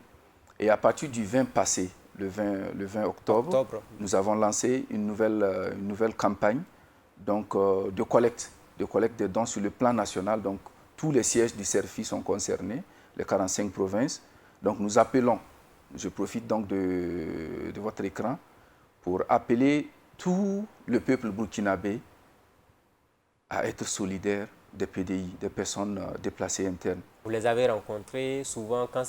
B: Et à partir du 20 passé, le 20 octobre, nous avons lancé une nouvelle campagne donc, de collecte des dons sur le plan national. Donc, tous les sièges du CERFI sont concernés, les 45 provinces. Donc, nous appelons, je profite donc de votre écran, pour appeler tout le peuple burkinabé à être solidaire des PDI, des personnes déplacées internes.
A: Vous les avez rencontrés souvent quand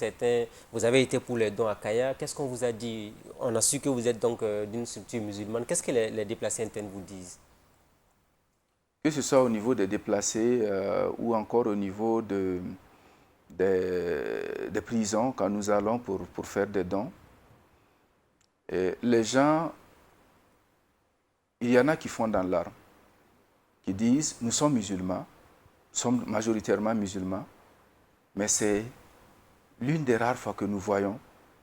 A: vous avez été pour les dons à Kaya. Qu'est-ce qu'on vous a dit? On a su que vous êtes donc d'une structure musulmane. Qu'est-ce que les déplacés internes vous disent?
B: Que ce soit au niveau des déplacés ou encore au niveau des prisons, quand nous allons pour faire des dons, et les gens, il y en a qui font dans l'arme, qui disent « nous sommes musulmans, nous sommes majoritairement musulmans, mais c'est l'une des rares fois que nous voyons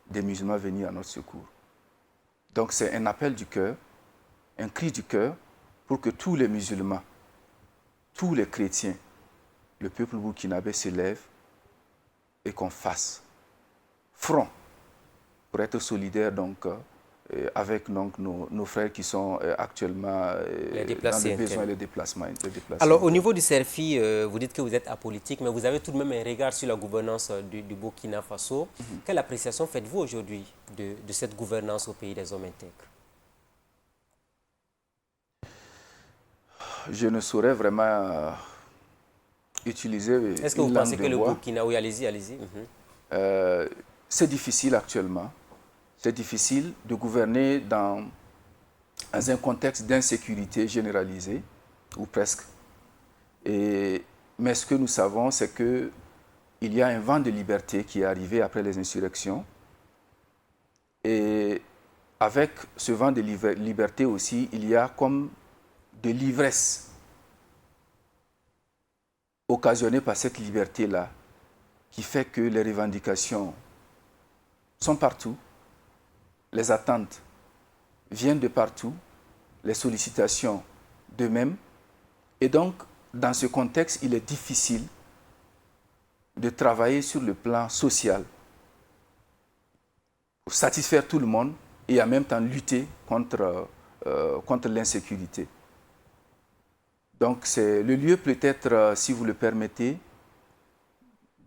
B: des musulmans venir à notre secours. » Donc c'est un appel du cœur, un cri du cœur pour que tous les musulmans, tous les chrétiens, le peuple burkinabé se lève et qu'on fasse front pour être solidaires donc, avec donc, nos frères qui sont actuellement dans les besoins et les déplacements.
A: Alors au niveau du CERFI, vous dites que vous êtes apolitique, mais vous avez tout de même un regard sur la gouvernance du Burkina Faso. Quelle appréciation faites-vous aujourd'hui de cette gouvernance au pays des hommes intègres?
B: Je ne saurais vraiment utiliser.
A: Est-ce que vous pensez que le Burkina... Oui, allez-y.
B: C'est difficile actuellement. C'est difficile de gouverner dans un contexte d'insécurité généralisée, ou presque. Mais ce que nous savons, c'est qu'il y a un vent de liberté qui est arrivé après les insurrections. Et avec ce vent de liberté aussi, il y a comme de l'ivresse occasionnée par cette liberté-là, qui fait que les revendications sont partout, les attentes viennent de partout, les sollicitations de même. Et donc, dans ce contexte, il est difficile de travailler sur le plan social pour satisfaire tout le monde et en même temps lutter contre l'insécurité. Donc, c'est le lieu peut-être, si vous le permettez,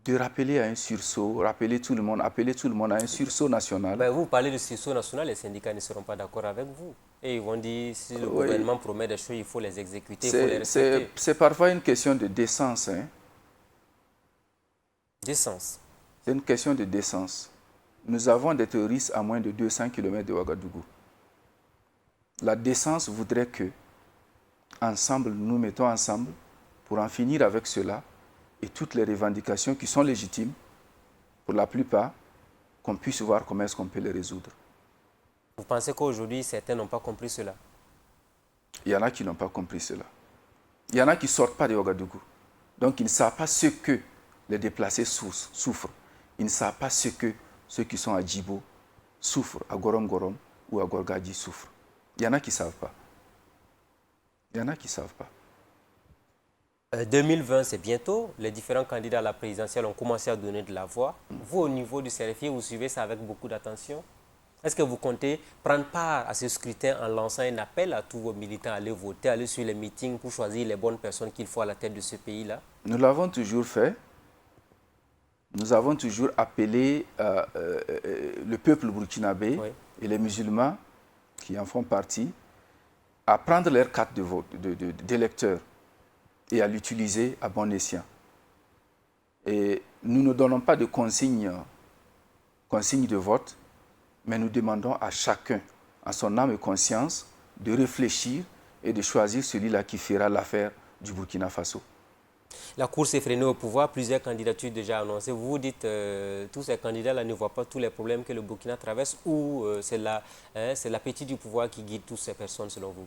B: de rappeler à un sursaut, appeler tout le monde à un sursaut national.
A: Ben, vous parlez de sursaut national, les syndicats ne seront pas d'accord avec vous. Et ils vont dire, si le gouvernement promet des choses, il faut les exécuter, il faut les respecter.
B: C'est parfois une question de décence. Hein.
A: Décence?
B: C'est une question de décence. Nous avons des terroristes à moins de 200 km de Ouagadougou. La décence voudrait que, ensemble, nous mettons ensemble pour en finir avec cela, et toutes les revendications qui sont légitimes, pour la plupart, qu'on puisse voir comment est-ce qu'on peut les résoudre.
A: Vous pensez qu'aujourd'hui, certains n'ont pas compris cela?
B: Il y en a qui n'ont pas compris cela. Il y en a qui ne sortent pas de Ouagadougou. Donc, ils ne savent pas ce que les déplacés souffrent. Ils ne savent pas ce que ceux qui sont à Djibo souffrent, à Gorom Gorom ou à Gorgadi souffrent. Il y en a qui ne savent pas. Il y en a qui ne savent pas.
A: 2020, c'est bientôt. Les différents candidats à la présidentielle ont commencé à donner de la voix. Vous, au niveau du CERFI, vous suivez ça avec beaucoup d'attention. Est-ce que vous comptez prendre part à ce scrutin en lançant un appel à tous vos militants à aller voter, aller sur les meetings pour choisir les bonnes personnes qu'il faut à la tête de ce pays-là?
B: Nous l'avons toujours fait. Nous avons toujours appelé le peuple burkinabé et les musulmans qui en font partie à prendre leur carte d'électeur et à l'utiliser à bon escient. Et nous ne donnons pas de consignes consigne de vote, mais nous demandons à chacun, en son âme et conscience, de réfléchir et de choisir celui-là qui fera l'affaire du Burkina Faso.
A: La course est freinée au pouvoir, plusieurs candidatures déjà annoncées. Vous dites tous ces candidats-là ne voient pas tous les problèmes que le Burkina traverse ou c'est l'appétit du pouvoir qui guide toutes ces personnes selon vous?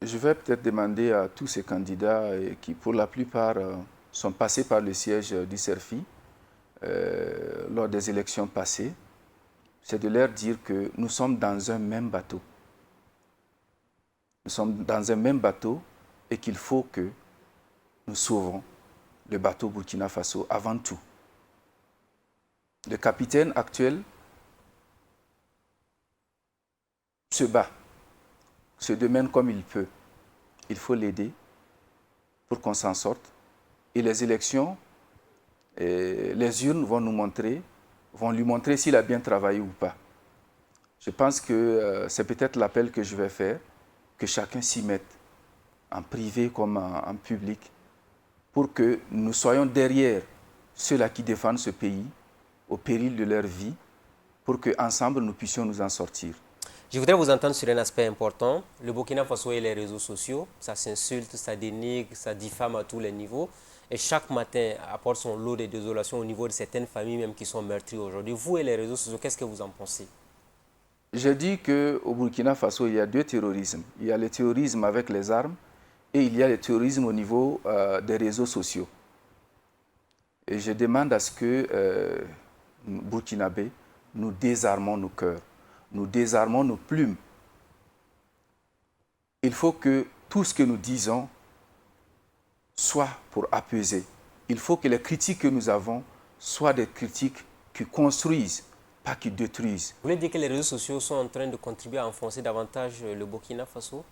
B: Je vais peut-être demander à tous ces candidats qui, pour la plupart, sont passés par le siège du CERFI lors des élections passées, c'est de leur dire que nous sommes dans un même bateau. Nous sommes dans un même bateau et qu'il faut que nous sauvons le bateau Burkina Faso avant tout. Le capitaine actuel se bat, se démène comme il peut. Il faut l'aider pour qu'on s'en sorte. Et les élections, les urnes vont lui montrer s'il a bien travaillé ou pas. Je pense que c'est peut-être l'appel que je vais faire, que chacun s'y mette, en privé comme en public, pour que nous soyons derrière ceux-là qui défendent ce pays au péril de leur vie, pour qu'ensemble nous puissions nous en sortir.
A: Je voudrais vous entendre sur un aspect important. Le Burkina Faso et les réseaux sociaux, ça s'insulte, ça dénigre, ça diffame à tous les niveaux. Et chaque matin apporte son lot de désolation au niveau de certaines familles même qui sont meurtries aujourd'hui. Vous et les réseaux sociaux, qu'est-ce que vous en pensez?
B: Je dis qu'au Burkina Faso, il y a deux terrorismes. Il y a le terrorisme avec les armes et il y a le terrorisme au niveau des réseaux sociaux. Et je demande à ce que, Burkinabés, nous désarmons nos cœurs, nous désarmons nos plumes. Il faut que tout ce que nous disons soit pour apaiser. Il faut que les critiques que nous avons soient des critiques qui construisent, pas qui détruisent.
A: Vous voulez dire que les réseaux sociaux sont en train de contribuer à enfoncer davantage le Burkina Faso?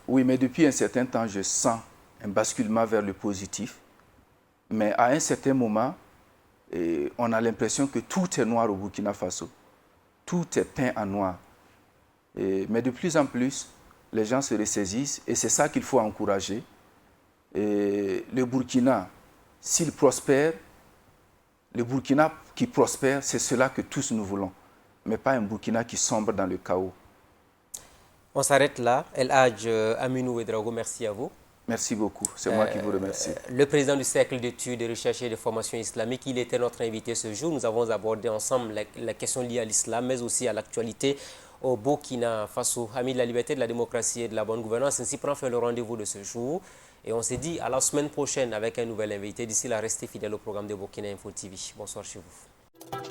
B: Oui, mais depuis un certain temps, je sens un basculement vers le positif. Mais à un certain moment, on a l'impression que tout est noir au Burkina Faso. Tout est peint en noir. Mais de plus en plus, les gens se ressaisissent et c'est ça qu'il faut encourager. Et le Burkina, s'il prospère, le Burkina qui prospère, c'est cela que tous nous voulons, mais pas un Burkina qui sombre dans le chaos.
A: On s'arrête là. El Hadj Aminou Ouedraogo, merci à vous.
B: Merci beaucoup, c'est moi qui vous remercie.
A: Le président du Cercle d'études, de recherche et de formation islamique, il était notre invité ce jour. Nous avons abordé ensemble la question liée à l'islam, mais aussi à l'actualité au Burkina Faso. Amis de la liberté, de la démocratie et de la bonne gouvernance, ainsi prend fin le rendez-vous de ce jour. Et on se dit à la semaine prochaine avec un nouvel invité. D'ici là, restez fidèles au programme de Burkina Info TV. Bonsoir chez vous.